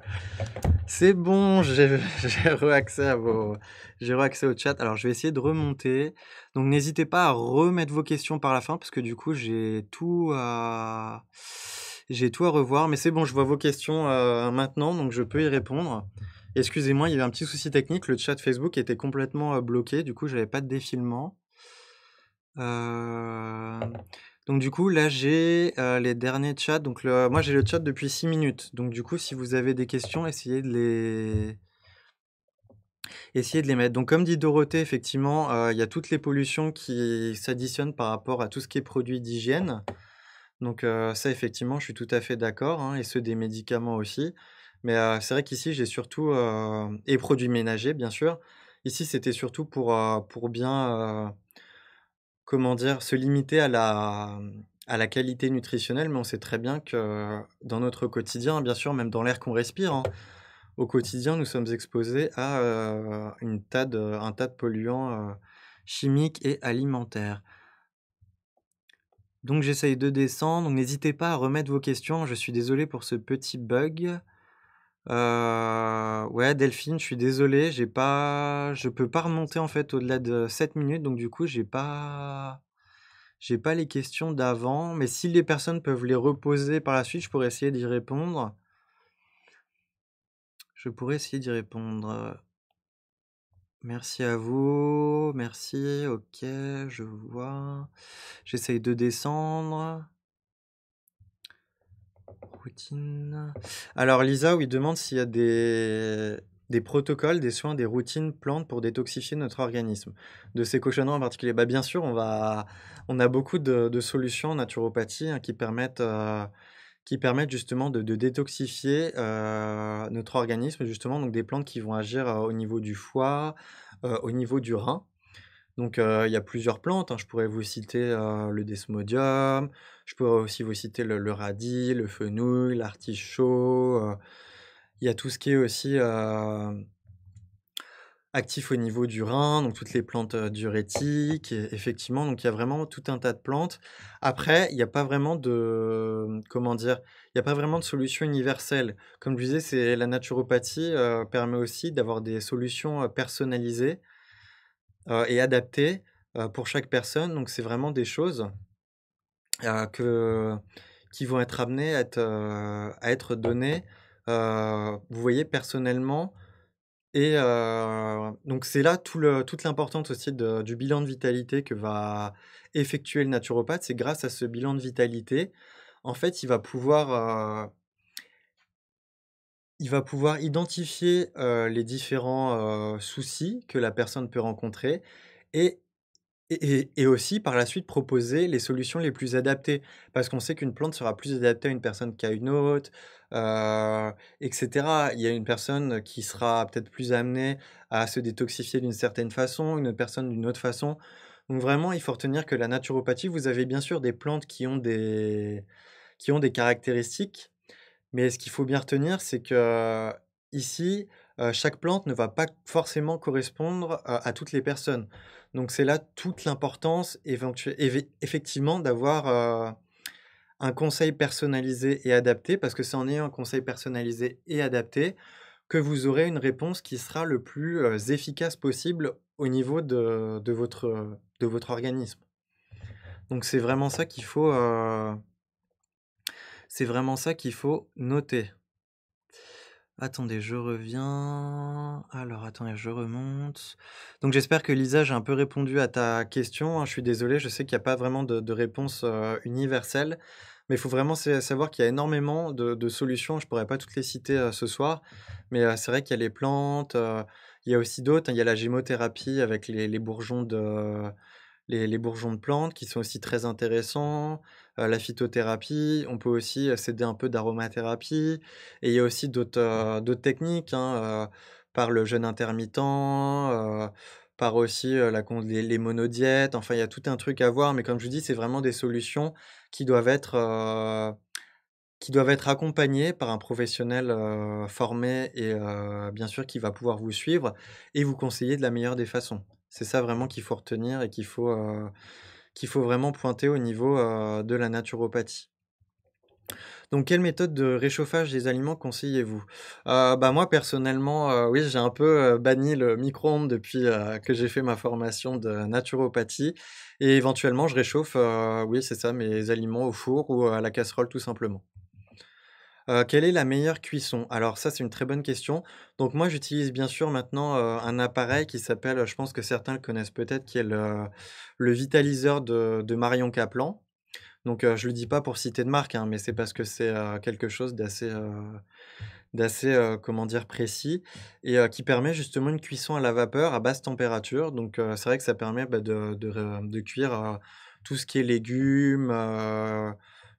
Speaker 1: C'est bon, j'ai re-accès à vos j'ai re-accès au chat. Alors je vais essayer de remonter. Donc n'hésitez pas à remettre vos questions par la fin parce que du coup j'ai tout à revoir. Mais c'est bon, je vois vos questions, maintenant, donc je peux y répondre. Excusez-moi, il y avait un petit souci technique, le chat Facebook était complètement, bloqué, du coup j'avais pas de défilement. Hem, donc du coup là j'ai, les derniers chats, donc moi j'ai le chat depuis 6 minutes. Donc du coup si vous avez des questions, essayez de les mettre. Donc comme dit Dorothée, effectivement, il y a toutes les pollutions qui s'additionnent par rapport à tout ce qui est produits d'hygiène. Donc ça effectivement, je suis tout à fait d'accord, hein, et ceux des médicaments aussi. Mais c'est vrai qu'ici j'ai surtout, et produits ménagers bien sûr. Ici c'était surtout pour bien, comment dire? Se limiter à la qualité nutritionnelle, mais on sait très bien que dans notre quotidien, bien sûr, même dans l'air qu'on respire, hein, au quotidien, nous sommes exposés à, un tas de polluants, chimiques et alimentaires. Donc j'essaye de descendre, donc n'hésitez pas à remettre vos questions. Je suis désolé pour ce petit bug. Ouais, Delphine, je suis désolé, je peux pas remonter, en fait, au-delà de 7 minutes, donc du coup, j'ai pas les questions d'avant, mais si les personnes peuvent les reposer par la suite, je pourrais essayer d'y répondre. Je pourrais essayer d'y répondre. Merci à vous, merci, OK, je vois. J'essaye de descendre. Routine. Alors Lisa, oui, demande s'il y a des protocoles, des soins, des routines plantes pour détoxifier notre organisme. De ces cochonneries en particulier? Bah, bien sûr, on a beaucoup de solutions en naturopathie, hein, qui permettent justement de détoxifier, notre organisme justement, donc des plantes qui vont agir, au niveau du foie, au niveau du rein. Donc, il y a plusieurs plantes, hein. Je pourrais vous citer, le desmodium, je pourrais aussi vous citer le radis, le fenouil, l'artichaut, il y a tout ce qui est aussi, actif au niveau du rein, donc toutes les plantes, diurétiques et effectivement, donc il y a vraiment tout un tas de plantes. Après, il y a pas vraiment de, comment dire? Il y a pas vraiment de solution universelle. Comme je disais, c'est la naturopathie, permet aussi d'avoir des solutions, personnalisées, et adaptées, pour chaque personne. Donc c'est vraiment des choses, que qui vont être amenées à être données, vous voyez, personnellement. Et donc c'est là toute l'importance aussi du bilan de vitalité que va effectuer le naturopathe. C'est grâce à ce bilan de vitalité, en fait, il va pouvoir identifier, les différents, soucis que la personne peut rencontrer et et aussi par la suite proposer les solutions les plus adaptées. Parce qu'on sait qu'une plante sera plus adaptée à une personne qu'à une autre, et cetera. Il y a une personne qui sera peut-être plus amenée à se détoxifier d'une certaine façon, une autre personne d'une autre façon. Donc vraiment, il faut retenir que la naturopathie, vous avez bien sûr des plantes qui ont des caractéristiques, mais ce qu'il faut bien retenir, c'est qu'ici, chaque plante ne va pas forcément correspondre à toutes les personnes. Donc c'est là toute l'importance effectivement d'avoir, un conseil personnalisé et adapté, parce que c'est en ayant un conseil personnalisé et adapté que vous aurez une réponse qui sera le plus, efficace possible au niveau de votre organisme. Donc c'est vraiment ça qu'il faut noter. Attendez, je reviens. Alors attendez, je remonte. Donc j'espère que Lisa, j'ai un peu répondu à ta question, hein. Je suis désolé, je sais qu'il y a pas vraiment de réponse, universelle, mais il faut vraiment savoir qu'il y a énormément de solutions. Je pourrais pas toutes les citer, ce soir, mais c'est vrai qu'il y a les plantes, il y a aussi d'autres, hein. Il y a la gémothérapie avec les bourgeons de plantes qui sont aussi très intéressants, la phytothérapie. On peut aussi, s'aider un peu d'aromathérapie et il y a aussi d'autres techniques, hein, par le jeûne intermittent, par aussi, la con les monodiètes. Enfin, il y a tout un truc à voir, mais comme je vous dis, c'est vraiment des solutions qui doivent être, heu, qui doivent être accompagnées par un professionnel, formé et bien sûr qui va pouvoir vous suivre et vous conseiller de la meilleure des façons. C'est ça vraiment qu'il faut retenir et qu'il faut vraiment pointer au niveau, de la naturopathie. Donc quelle méthode de réchauffage des aliments conseillez-vous? Bah, moi personnellement, oui, j'ai un peu, banni le micro-ondes depuis, que j'ai fait ma formation de naturopathie et éventuellement je réchauffe, oui, c'est ça, mes aliments au four ou à la casserole tout simplement. Quelle est la meilleure cuisson? Alors ça, c'est une très bonne question. Donc moi, j'utilise bien sûr maintenant, un appareil qui s'appelle, je pense que certains le connaissent peut-être, qui est le Vitaliseur de Marion Caplan. Donc, je le dis pas pour citer de marque, hein, mais c'est parce que c'est, quelque chose d'assez, comment dire? Précis et qui permet justement une cuisson à la vapeur à basse température. Donc, c'est vrai que ça permet, bah, de cuire, tout ce qui est légumes,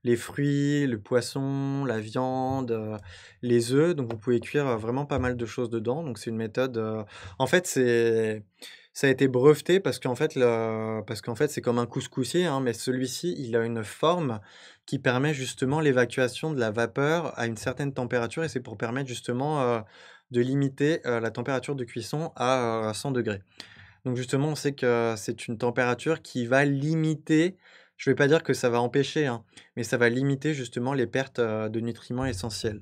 Speaker 1: les fruits, le poisson, la viande, les œufs. Donc vous pouvez cuire, vraiment pas mal de choses dedans. Donc c'est une méthode, en fait, ça a été breveté parce qu'en fait, c'est comme un couscoussier, hein, mais celui-ci, il a une forme qui permet justement l'évacuation de la vapeur à une certaine température et c'est pour permettre justement, de limiter, la température de cuisson à, 100 degrés. Donc justement, on sait que c'est une température qui va limiter, je vais pas dire que ça va empêcher, hein, mais ça va limiter justement les pertes, de nutriments essentiels.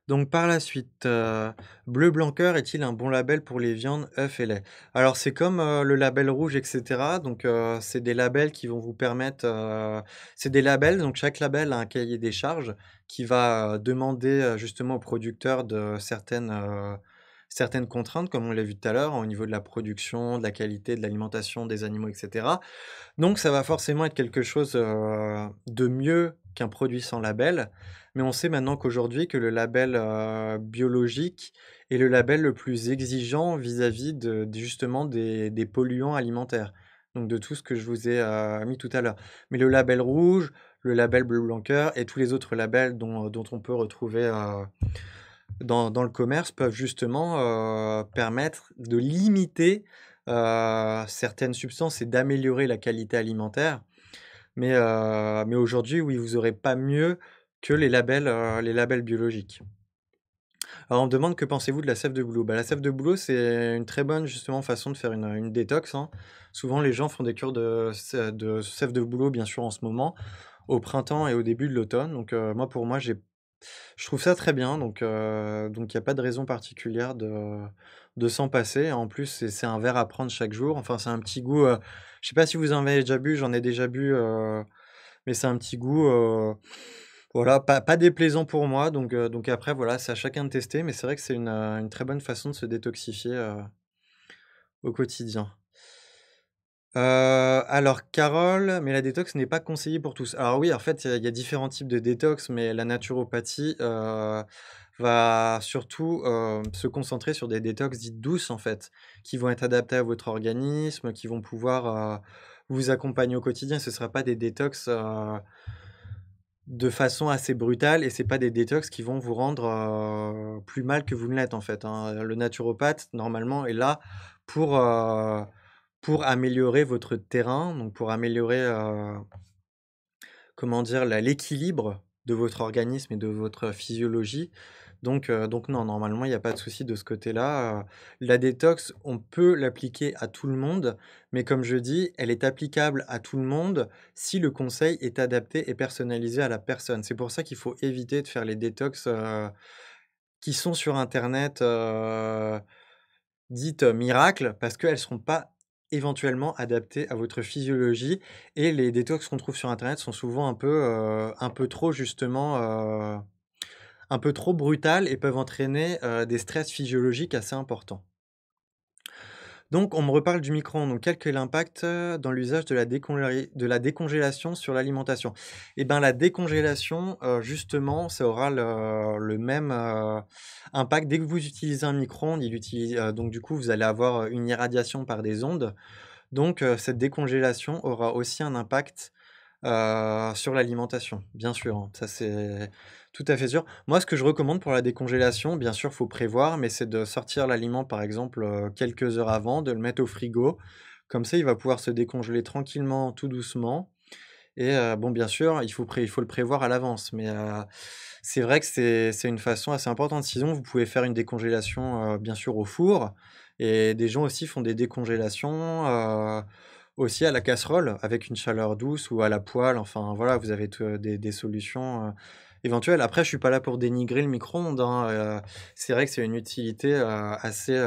Speaker 1: Donc par la suite, Bleu Blanc Cœur est-il un bon label pour les viandes, œufs et lait? Alors c'est comme, le label rouge et cetera, donc c'est des labels qui vont vous permettre, c'est des labels, donc chaque label a un cahier des charges qui va, demander, justement aux producteurs de certaines contraintes, comme on l'a vu tout à l'heure, au niveau de la production, de la qualité, de l'alimentation des animaux et cetera. Donc ça va forcément être quelque chose, de mieux qu'un produit sans label, mais on sait maintenant qu'aujourd'hui que le label, biologique est le label le plus exigeant vis-à-vis de justement des polluants alimentaires. Donc de tout ce que je vous ai, mis tout à l'heure. Mais le label rouge, le label bleu blanc cœur et tous les autres labels dont on peut retrouver, dans le commerce peuvent justement, permettre de limiter, certaines substances et d'améliorer la qualité alimentaire. Mais aujourd'hui, oui, vous aurez pas mieux que les labels biologiques. Alors on me demande: «Que pensez-vous de la sève de bouleau?» Bah, la sève de bouleau, c'est une très bonne justement façon de faire une détox, hein. Souvent les gens font des cures de sève de bouleau, bien sûr en ce moment, au printemps et au début de l'automne. Donc moi pour moi, je trouve ça très bien, donc il y a pas de raison particulière de s'en passer. En plus, c'est un verre à prendre chaque jour. Enfin, c'est un petit goût, je sais pas si vous en avez déjà bu, j'en ai déjà bu, mais c'est un petit goût, voilà, pas déplaisant pour moi, donc après voilà, c'est à chacun de tester, mais c'est vrai que c'est une très bonne façon de se détoxifier, au quotidien. Alors Carole, mais la détox n'est pas conseillée pour tous. Alors oui, en fait, il y a différents types de détox, mais la naturopathie, va surtout, se concentrer sur des détox dites douces, en fait, qui vont être adaptées à votre organisme, qui vont pouvoir, vous accompagner au quotidien. Ce ne sera pas des détox, de façon assez brutale et c'est pas des détox qui vont vous rendre, plus mal que vous ne l'êtes, en fait, hein. Le naturopathe, normalement, est là pour, pour améliorer votre terrain, donc pour améliorer, comment dire? L'équilibre de votre organisme et de votre physiologie. Donc non, normalement, il y a pas de souci de ce côté-là, la détox, on peut l'appliquer à tout le monde, mais comme je dis, elle est applicable à tout le monde si le conseil est adapté et personnalisé à la personne. C'est pour ça qu'il faut éviter de faire les détox, qui sont sur internet, dites, miracles, parce qu'elles ne seront pas éventuellement adaptées à votre physiologie et les détox qu'on trouve sur internet sont souvent un peu trop justement, un peu trop brutales et peuvent entraîner, des stress physiologiques assez importants. Donc on me reparle du micro-ondes, donc quel que est l'impact, dans l'usage de la décongélation sur l'alimentation? Et ben, la décongélation, justement, ça aura le même, impact. Dès que vous utilisez un micro-ondes, donc du coup, vous allez avoir, une irradiation par des ondes. Donc cette décongélation aura aussi un impact, sur l'alimentation, bien sûr, hein, ça c'est tout à fait sûr. Moi, ce que je recommande pour la décongélation, bien sûr, faut prévoir, mais c'est de sortir l'aliment, par exemple, quelques heures avant, de le mettre au frigo. Comme ça, il va pouvoir se décongeler tranquillement, tout doucement et bon, bien sûr, il faut le prévoir à l'avance, mais c'est vrai que c'est une façon assez importante. Sinon, vous pouvez faire une décongélation, bien sûr, au four et des gens aussi font des décongélations, Aussi à la casserole avec une chaleur douce ou à la poêle, enfin voilà, vous avez des solutions, éventuelles. Après je suis pas là pour dénigrer le micro-ondes, hein, c'est vrai que c'est une utilité, assez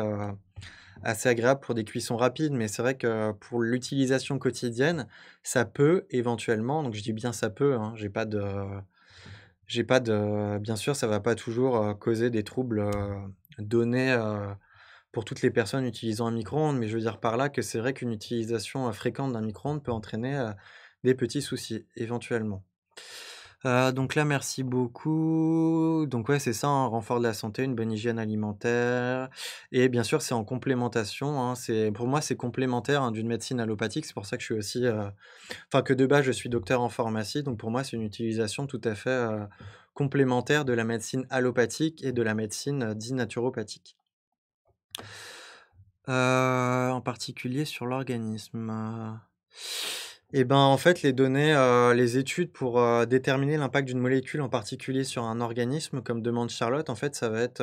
Speaker 1: agréable pour des cuissons rapides, mais c'est vrai que pour l'utilisation quotidienne, ça peut éventuellement, donc je dis bien ça peut, hein, j'ai pas de bien sûr, ça va pas toujours, causer des troubles, donnés, pour toutes les personnes utilisant un micro-ondes, mais je veux dire par là que c'est vrai qu'une utilisation, fréquente d'un micro-ondes peut entraîner, des petits soucis, éventuellement. Donc là, merci beaucoup. Donc ouais, c'est ça, un renfort de la santé, une bonne hygiène alimentaire et bien sûr, c'est en complémentation, hein. C'est pour moi, c'est complémentaire, hein, d'une médecine allopathique. C'est pour ça que je suis aussi, enfin que de base, je suis docteur en pharmacie, donc pour moi, c'est une utilisation tout à fait, complémentaire de la médecine allopathique et de la médecine, dite naturopathique. En particulier sur l'organisme, et ben, en fait, les données, les études pour, déterminer l'impact d'une molécule en particulier sur un organisme, comme demande Charlotte, en fait, ça va être,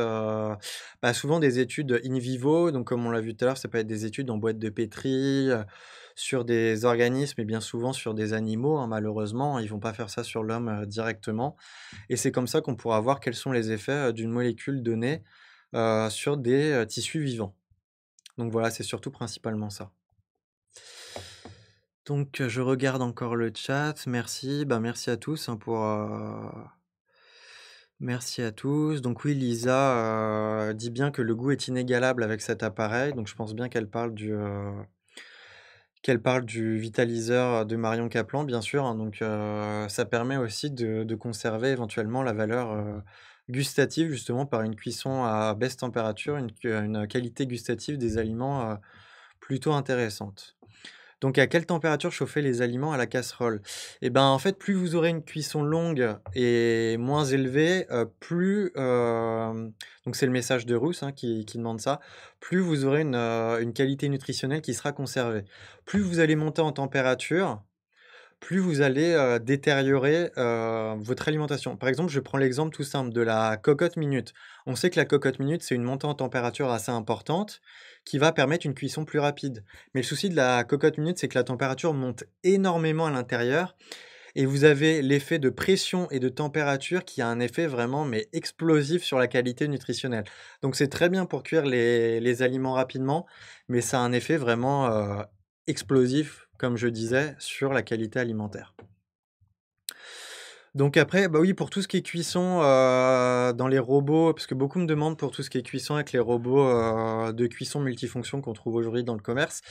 Speaker 1: bah, souvent des études in vivo, donc comme on l'a vu tout à l'heure, ça peut être des études en boîte de pétri, sur des organismes et bien souvent sur des animaux, hein, malheureusement. Ils vont pas faire ça sur l'homme, directement et c'est comme ça qu'on pourra voir quels sont les effets, d'une molécule donnée, sur des, tissus vivants. Donc voilà, c'est surtout principalement ça. Donc, je regarde encore le chat. Merci, bah, merci à tous, hein, merci à tous. Donc oui, Lisa, dit bien que le goût est inégalable avec cet appareil, donc je pense bien qu'elle parle du vitaliseur, de Marion Caplan, bien sûr, hein, donc ça permet aussi de conserver éventuellement la valeur, gustative justement par une cuisson à basse température, une qualité gustative des aliments, plutôt intéressante. Donc à quelle température chauffer les aliments à la casserole? Et ben, en fait, plus vous aurez une cuisson longue et moins élevée, donc c'est le message de Rousse, hein, qui demande ça, plus vous aurez une qualité nutritionnelle qui sera conservée. Plus vous allez monter en température, plus vous allez, détériorer, votre alimentation. Par exemple, je prends l'exemple tout simple de la cocotte minute. On sait que la cocotte minute, c'est une montée en température assez importante qui va permettre une cuisson plus rapide. Mais le souci de la cocotte minute, c'est que la température monte énormément à l'intérieur et vous avez l'effet de pression et de température qui a un effet vraiment, mais explosif sur la qualité nutritionnelle. Donc c'est très bien pour cuire les aliments rapidement, mais ça a un effet vraiment, explosif, comme je disais, sur la qualité alimentaire. Donc après, bah oui, pour tout ce qui est cuisson, dans les robots, parce que beaucoup me demandent pour tout ce qui est cuisson avec les robots, de cuisson multifonction qu'on trouve aujourd'hui dans le commerce.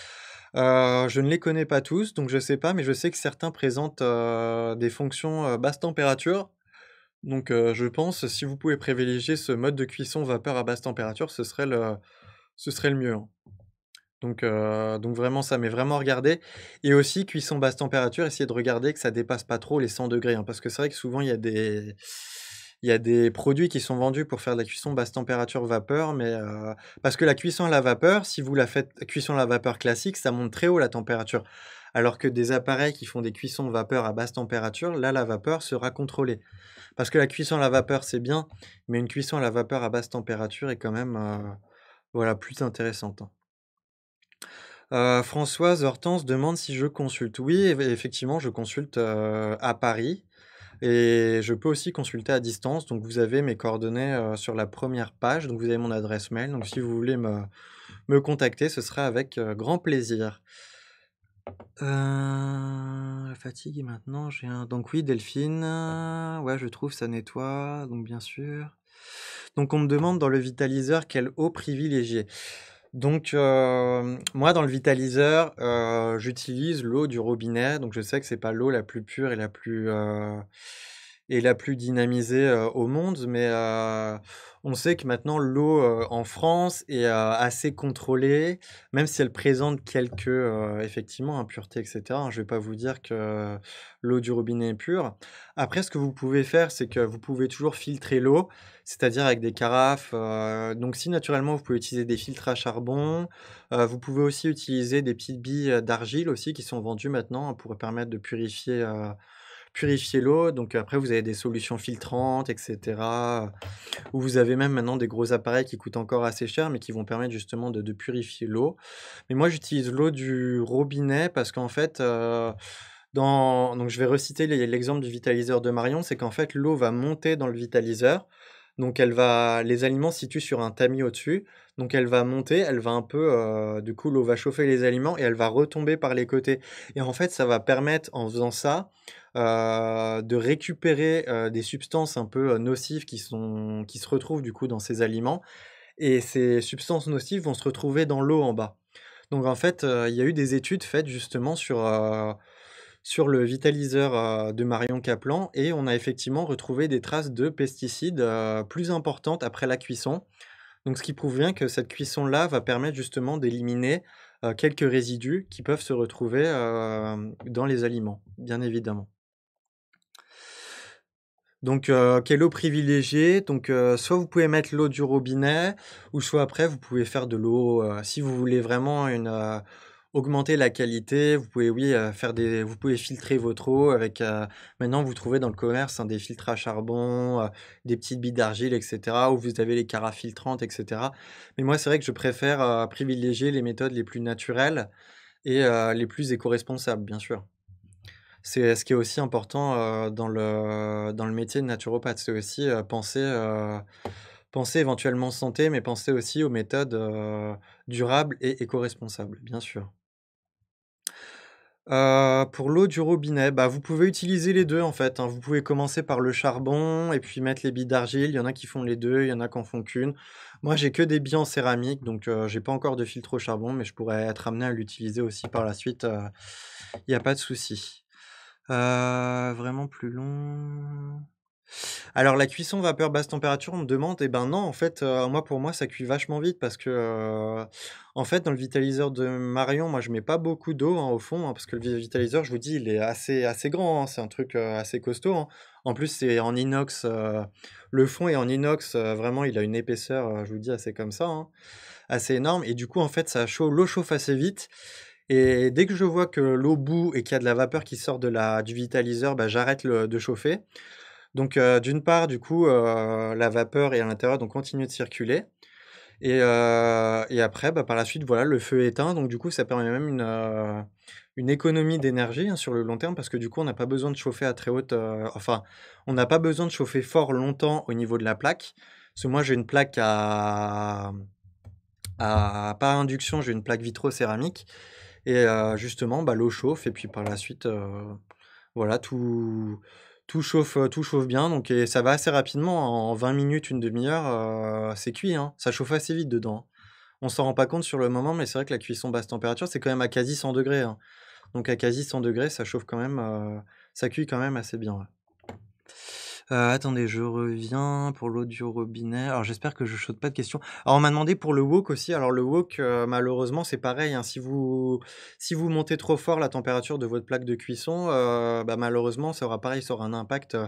Speaker 1: Je ne les connais pas tous, donc je sais pas, mais je sais que certains présentent, des fonctions, basse température. Donc je pense, si vous pouvez privilégier ce mode de cuisson vapeur à basse température, ce serait le mieux, hein. Donc vraiment ça, mais vraiment regarder et aussi cuisson basse température, essayer de regarder que ça dépasse pas trop les 100 degrés, hein, parce que c'est vrai que souvent il y a des produits qui sont vendus pour faire de la cuisson basse température vapeur, mais parce que la cuisson à la vapeur, si vous la faites cuisson à la vapeur classique, ça monte très haut la température. Alors que des appareils qui font des cuissons vapeur à basse température, là, la vapeur sera contrôlée. Parce que la cuisson à la vapeur, c'est bien, mais une cuisson à la vapeur à basse température est quand même, voilà, plus intéressante, hein. Françoise Hortense demande si je consulte. Oui, effectivement, je consulte, à Paris et je peux aussi consulter à distance. Donc vous avez mes coordonnées, sur la première page, donc vous avez mon adresse mail. Donc si vous voulez me contacter, ce sera avec, grand plaisir. La fatigue et maintenant j'ai un donc oui, Delphine, ouais, je trouve ça nettoie, donc bien sûr. Donc on me demande dans le vitaliseur quelle eau privilégier. Donc, moi dans le vitaliseur, j'utilise l'eau du robinet, donc je sais que c'est pas l'eau la plus pure et la plus dynamisée, au monde, mais, on sait que maintenant l'eau, en France est, assez contrôlée, même si elle présente quelques, effectivement impuretés et cetera, hein. Je vais pas vous dire que l'eau du robinet est pure. Après ce que vous pouvez faire, c'est que vous pouvez toujours filtrer l'eau, c'est-à-dire avec des carafes, donc si naturellement vous pouvez utiliser des filtres à charbon, vous pouvez aussi utiliser des petites billes, d'argile aussi qui sont vendues maintenant, hein, pour permettre de purifier l'eau. Donc après, vous avez des solutions filtrantes, et cetera, ou vous avez même maintenant des gros appareils qui coûtent encore assez cher, mais qui vont permettre justement de purifier l'eau. Mais moi, j'utilise l'eau du robinet parce qu'en fait, donc je vais reciter l'exemple du vitaliseur de Marion, c'est qu'en fait, l'eau va monter dans le vitaliseur, donc les aliments se situent sur un tamis au-dessus, donc elle va monter, elle va un peu, du coup, l'eau va chauffer les aliments et elle va retomber par les côtés et en fait, ça va permettre, en faisant ça, de récupérer, des substances un peu, nocives qui se retrouvent, du coup, dans ces aliments et ces substances nocives vont se retrouver dans l'eau en bas. Donc en fait, il y a eu des études faites justement sur le vitaliseur, de Marion Caplan et on a effectivement retrouvé des traces de pesticides, plus importantes après la cuisson. Donc ce qui prouve bien que cette cuisson-là va permettre justement d'éliminer, quelques résidus qui peuvent se retrouver, dans les aliments, bien évidemment. Donc, quelle eau privilégier? Donc, soit vous pouvez mettre l'eau du robinet ou soit après vous pouvez faire de l'eau, si vous voulez vraiment augmenter la qualité, vous pouvez oui, vous pouvez filtrer votre eau avec, maintenant vous trouvez dans le commerce, hein, des filtres à charbon, des petites billes d'argile et cetera, où vous avez les carafes filtrantes et cetera. Mais moi, c'est vrai que je préfère, privilégier les méthodes les plus naturelles et les plus éco-responsables, bien sûr. C'est ce qui est aussi important, dans le métier de naturopathe. C'est aussi, penser éventuellement santé, mais penser aussi aux méthodes, durables et éco-responsables, bien sûr. Pour l'eau du robinet, bah, vous pouvez utiliser les 2 en fait, hein. Vous pouvez commencer par le charbon et puis mettre les billes d'argile. Il y en a qui font les 2, il y en a qui en font qu'une. Moi, j'ai que des billes en céramique, donc j'ai pas encore de filtre au charbon, mais je pourrais être amené à l'utiliser aussi par la suite, il y a pas de souci. Vraiment plus long? Alors la cuisson vapeur basse température, on me demande, et ben non, en fait, moi, pour moi, ça cuit vachement vite parce que, en fait, dans le vitaliseur de Marion, moi, je mets pas beaucoup d'eau, hein, au fond, hein, parce que le vitaliseur, je vous dis, il est assez grand, hein, c'est un truc, assez costaud, hein. En plus, c'est en inox, le fond est en inox, vraiment, il a une épaisseur, je vous dis, assez comme ça, hein, assez énorme et du coup, en fait, l'eau chauffe assez vite et dès que je vois que l'eau bout et qu'il y a de la vapeur qui sort du vitaliseur, bah, j'arrête de chauffer. Donc, d'une part, du coup, la vapeur est à l'intérieur, donc continue de circuler et après, bah, par la suite, voilà, le feu est éteint, donc du coup, ça permet même une économie d'énergie, hein, sur le long terme parce que du coup, on n'a pas besoin de chauffer à très haute, enfin, on n'a pas besoin de chauffer fort longtemps au niveau de la plaque. Parce que moi, j'ai une plaque à pas à induction, j'ai une plaque vitro-céramique et justement, bah, l'eau chauffe et puis par la suite, voilà, tout chauffe bien donc et ça va assez rapidement. En 20 minutes, une demi heure, c'est cuit, hein. Ça chauffe assez vite dedans, hein. On s'en rend pas compte sur le moment, mais c'est vrai que la cuisson basse température, c'est quand même à quasi 100 degrés, hein. Donc à quasi 100 degrés, ça chauffe quand même, ça cuit quand même assez bien, ouais. Attendez, je reviens pour l'eau du robinet. Alors j'espère que je saute pas de questions. Alors on m'a demandé pour le wok aussi. Alors le wok, malheureusement, c'est pareil, hein. Si vous montez trop fort la température de votre plaque de cuisson, bah, malheureusement, ça aura pareil, ça aura un impact,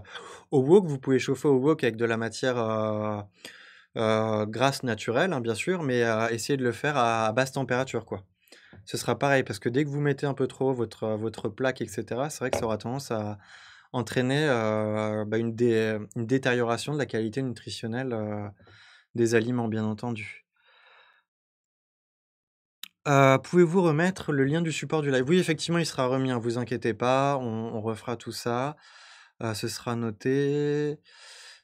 Speaker 1: au wok. Vous pouvez chauffer au wok avec de la matière, grasse naturelle, hein, bien sûr, mais essayez de le faire à basse température, quoi. Ce sera pareil parce que dès que vous mettez un peu trop votre plaque et cetera, c'est vrai que ça aura tendance à entraîner, bah, une détérioration de la qualité nutritionnelle, des aliments, bien entendu. Pouvez-vous remettre le lien du support du live? Oui, effectivement, il sera remis, hein, vous inquiétez pas, on refera tout ça, ce sera noté.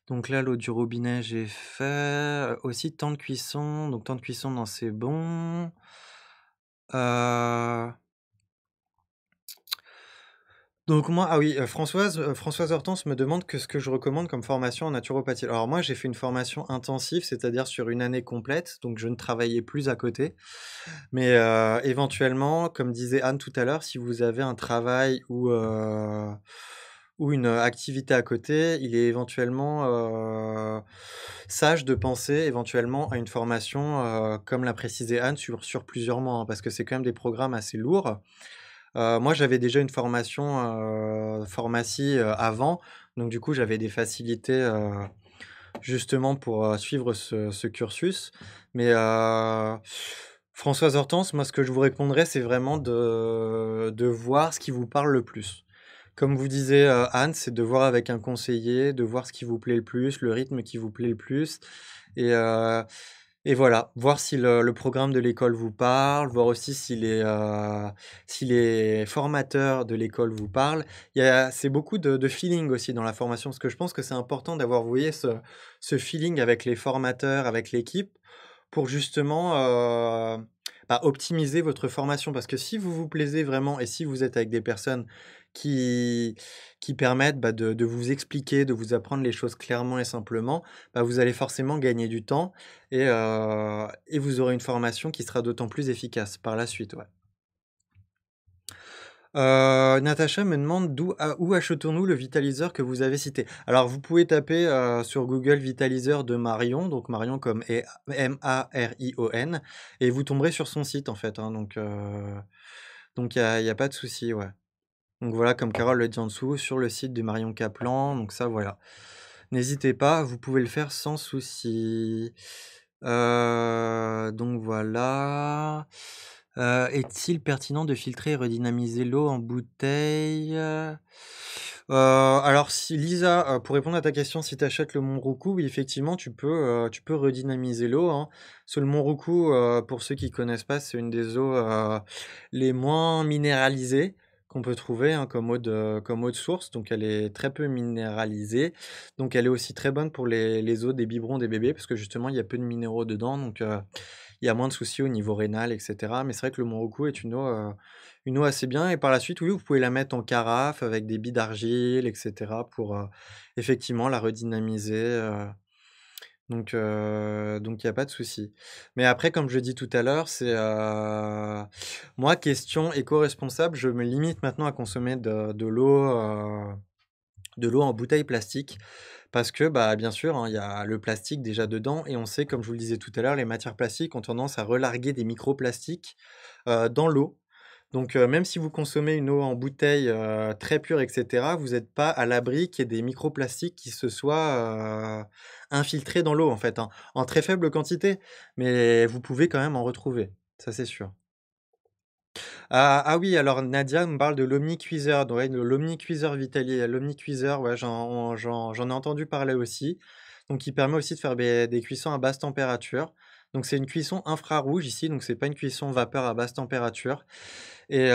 Speaker 1: Donc là, l'eau du robinet, j'ai fait, aussi temps de cuisson, donc temps de cuisson, non, c'est bon. Heu Donc moi ah oui, Françoise Hortense me demande que ce que je recommande comme formation en naturopathie. Alors moi, j'ai fait une formation intensive, c'est-à-dire sur une année complète, donc je ne travaillais plus à côté. Mais, éventuellement, comme disait Anne tout à l'heure, si vous avez un travail ou une, activité à côté, il est éventuellement, sage de penser éventuellement à une formation, comme l'a précisé Anne, sur plusieurs mois, hein, parce que c'est quand même des programmes assez lourds. Moi, j'avais déjà une formation, pharmacie, avant, donc du coup, j'avais des facilités, justement pour, suivre ce cursus. Mais, Françoise Hortense, moi, ce que je vous répondrais, c'est vraiment de voir ce qui vous parle le plus. Comme vous disiez, Anne, c'est de voir avec un conseiller, de voir ce qui vous plaît le plus, le rythme qui vous plaît le plus et heu et voilà, voir si le programme de l'école vous parle, voir aussi si les formateurs de l'école vous parlent. C'est beaucoup de feeling aussi dans la formation, parce que je pense que c'est important d'avoir, vous voyez, ce feeling avec les formateurs, avec l'équipe pour justement, optimiser votre formation. Parce que si vous vous plaisez vraiment et si vous êtes avec des personnes qui qui permettent, de vous expliquer, de vous apprendre les choses clairement et simplement, vous allez forcément gagner du temps et vous aurez une formation qui sera d'autant plus efficace par la suite, ouais. Natacha me demande où achetons-nous le vitaliseur que vous avez cité? Alors vous pouvez taper, sur Google vitaliseur de Marion, donc Marion comme Marion et vous tomberez sur son site en fait, hein, donc il y a pas de souci, ouais. Donc voilà, comme Carole le dit en dessous, sur le site de Marion Kaplan, donc ça voilà. N'hésitez pas, vous pouvez le faire sans souci. Donc voilà. Est-il pertinent de filtrer et redynamiser l'eau en bouteille? Alors si Lisa, pour répondre à ta question, si tu achètes le Monroucou, oui effectivement tu peux redynamiser l'eau, hein. Parce que le Monroucou, pour ceux qui connaissent pas, c'est une des eaux, les moins minéralisées qu'on peut trouver, hein, comme eau de source, donc elle est très peu minéralisée. Donc elle est aussi très bonne pour les eaux des biberons des bébés parce que justement il y a peu de minéraux dedans, donc il y a moins de soucis au niveau rénal et cetera. Mais c'est vrai que le Monroucou est une eau assez bien et par la suite, oui, vous pouvez la mettre en carafe avec des billes d'argile et cetera pour, effectivement la redynamiser, donc il y a pas de souci. Mais après, comme je dis tout à l'heure, moi, question éco-responsable, je me limite maintenant à consommer de l'eau en bouteille plastique parce que, bien sûr, hein, il y a le plastique déjà dedans et on sait, comme je vous le disais tout à l'heure, les matières plastiques ont tendance à relarguer des microplastiques, dans l'eau. Donc, même si vous consommez une eau en bouteille, très pure et cetera, vous n'êtes pas à l'abri qu'il y ait des microplastiques qui se soient, infiltrés dans l'eau, en fait, hein. En très faible quantité, mais vous pouvez quand même en retrouver, ça c'est sûr. Ah oui, alors Nadia me parle de l'omnicuiseur, ouais, de l'omnicuiseur Vitali. L'omnicuiseur, ouais, j'en ai entendu parler aussi. Donc il permet aussi de faire des cuissons à basse température. Donc c'est une cuisson infrarouge ici, donc c'est pas une cuisson vapeur à basse température. Et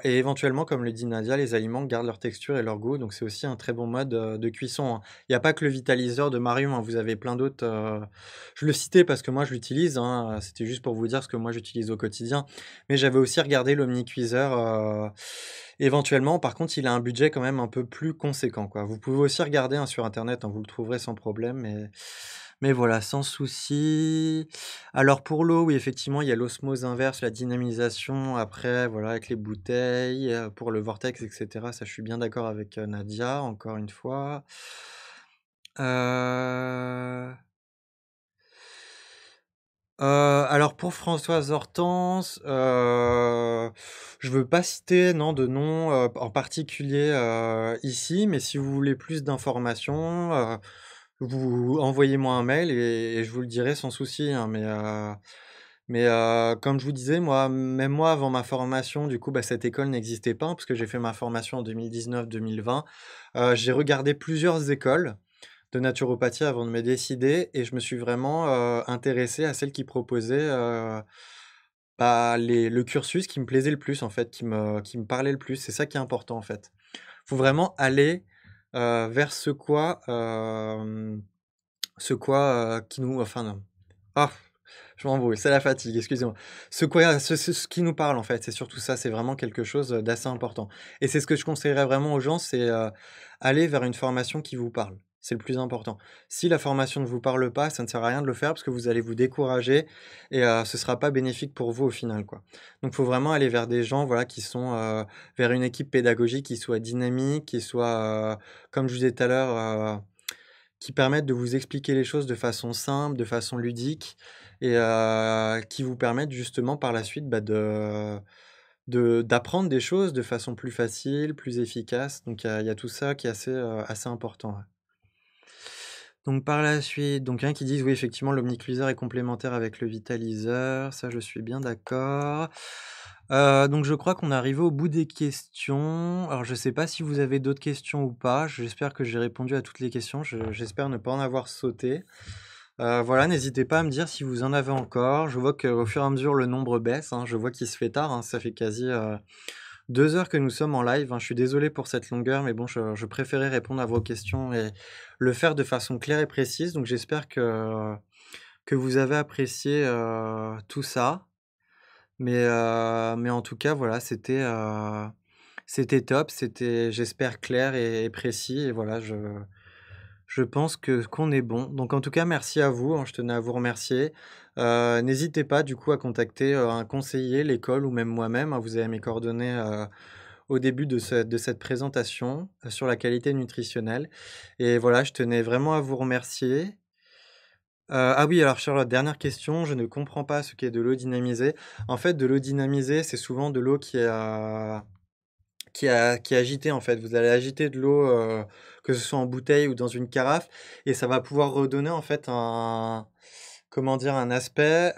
Speaker 1: éventuellement, comme le dit Nadia, les aliments gardent leur texture et leur goût, donc c'est aussi un très bon mode, de cuisson, hein. Il y a pas que le vitaliseur de Marion, hein, vous avez plein d'autres, je le citais parce que moi je l'utilise, hein, c'était juste pour vous dire ce que moi j'utilise au quotidien. Mais j'avais aussi regardé l'omnicuiseur, éventuellement. Par contre, il a un budget quand même un peu plus conséquent, quoi. Vous pouvez aussi regarder, hein, sur internet, hein, vous le trouverez sans problème, mais voilà, sans souci. Alors pour l'eau, oui, effectivement, il y a l'osmose inverse, la dynamisation après, voilà, avec les bouteilles, pour le vortex et cetera. Ça, je suis bien d'accord avec, Nadia, encore une fois. Heu alors pour Françoise Hortense, je veux pas citer, non, de nom, en particulier, ici, mais si vous voulez plus d'informations, vous envoyez-moi un mail et je vous le dirai sans souci, hein, mais comme je vous disais, même moi, avant ma formation, du coup, cette école n'existait pas, hein, parce que j'ai fait ma formation en 2019-2020. J'ai regardé plusieurs écoles de naturopathie avant de me décider et je me suis vraiment, intéressé à celle qui proposait, le cursus qui me plaisait le plus en fait, qui me parlait le plus. C'est ça qui est important en fait. Faut vraiment aller, vers qui nous enfin non. Ah! Je m'embrouille, c'est la fatigue, excusez-moi. Ce qui nous parle en fait, c'est surtout ça, c'est vraiment quelque chose, d'assez important et c'est ce que je conseillerais vraiment aux gens, c'est, aller vers une formation qui vous parle. C'est le plus important. Si la formation ne vous parle pas, ça ne sert à rien de le faire parce que vous allez vous décourager et ce sera pas bénéfique pour vous au final, quoi. Donc faut vraiment aller vers des gens, voilà, qui sont, vers une équipe pédagogique qui soit dynamique, qui soit, comme je vous disais tout à l'heure, qui permettent de vous expliquer les choses de façon simple, de façon ludique et qui vous permettent justement par la suite, d'apprendre des choses de façon plus facile, plus efficace. Donc il y a tout ça qui est assez important, ouais. Donc par la suite, donc il y en a qui disent: «Oui, effectivement, l'omnicuiseur est complémentaire avec le vitaliseur». Ça, je suis bien d'accord. Donc je crois qu'on est arrivé au bout des questions. Alors je sais pas si vous avez d'autres questions ou pas. J'espère que j'ai répondu à toutes les questions. J'espère ne pas en avoir sauté. Voilà, n'hésitez pas à me dire si vous en avez encore. Je vois qu'au fur et à mesure le nombre baisse, hein. Je vois qu'il se fait tard, hein. Ça fait quasi, 2 heures que nous sommes en live, hein. Je suis désolé pour cette longueur, mais bon, je préférais répondre à vos questions et le faire de façon claire et précise. Donc j'espère que vous avez apprécié, tout ça. Mais en tout cas, voilà, c'était top, c'était, j'espère, clair et précis et voilà, je pense que qu'on est bon. Donc en tout cas, merci à vous, hein, je tenais à vous remercier. N'hésitez pas du coup à contacter, un conseiller, l'école ou même moi-même, hein. Vous avez mes coordonnées, au début de cette présentation, sur la qualité nutritionnelle et voilà, je tenais vraiment à vous remercier. Ah oui, alors sur la dernière question, je ne comprends pas ce qu'est de l'eau dynamisée. En fait, de l'eau dynamisée, c'est souvent de l'eau qui est agitée, en fait. Vous allez agiter de l'eau, que ce soit en bouteille ou dans une carafe et ça va pouvoir redonner, en fait, comment dire? Un aspect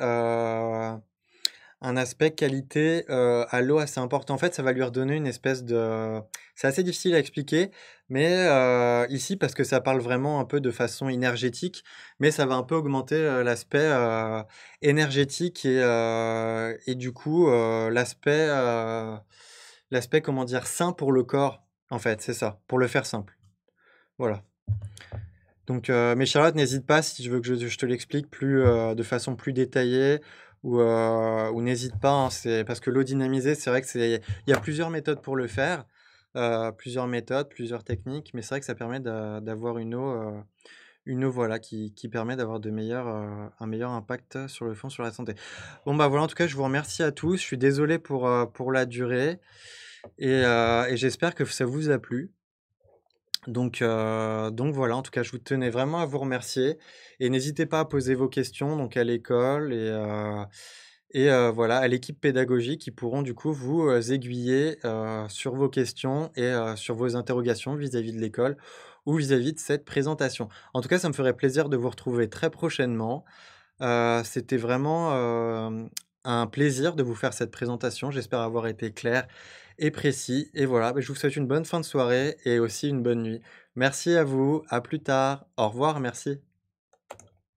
Speaker 1: qualité, à l'eau assez important. En fait, ça va lui redonner une espèce de c'est assez difficile à expliquer, mais ici, parce que ça parle vraiment un peu de façon énergétique, mais ça va un peu augmenter, l'aspect, énergétique et du coup, l'aspect, comment dire? Sain pour le corps, en fait, c'est ça, pour le faire simple. Voilà. Donc, mais Charlotte, n'hésite pas si tu veux que je te l'explique plus, de façon plus détaillée ou n'hésite pas, hein, c'est parce que l'eau dynamisée, c'est vrai que il y a plusieurs méthodes pour le faire, plusieurs méthodes, plusieurs techniques, mais c'est vrai que ça permet d'avoir une eau, voilà, qui permet d'avoir un meilleur impact sur le fond, sur la santé. Bon, bah, voilà, en tout cas, je vous remercie à tous. Je suis désolé pour la durée et j'espère que ça vous a plu. Donc voilà, en tout cas, je vous tenais vraiment à vous remercier et n'hésitez pas à poser vos questions donc à l'école voilà, à l'équipe pédagogique qui pourront du coup vous, aiguiller, sur vos questions et sur vos interrogations vis-à-vis de l'école ou vis-à-vis de cette présentation. En tout cas, ça me ferait plaisir de vous retrouver très prochainement. C'était vraiment, un plaisir de vous faire cette présentation. J'espère avoir été clair et précis et voilà, bah, je vous souhaite une bonne fin de soirée et aussi une bonne nuit. Merci à vous, à plus tard. Au revoir, merci.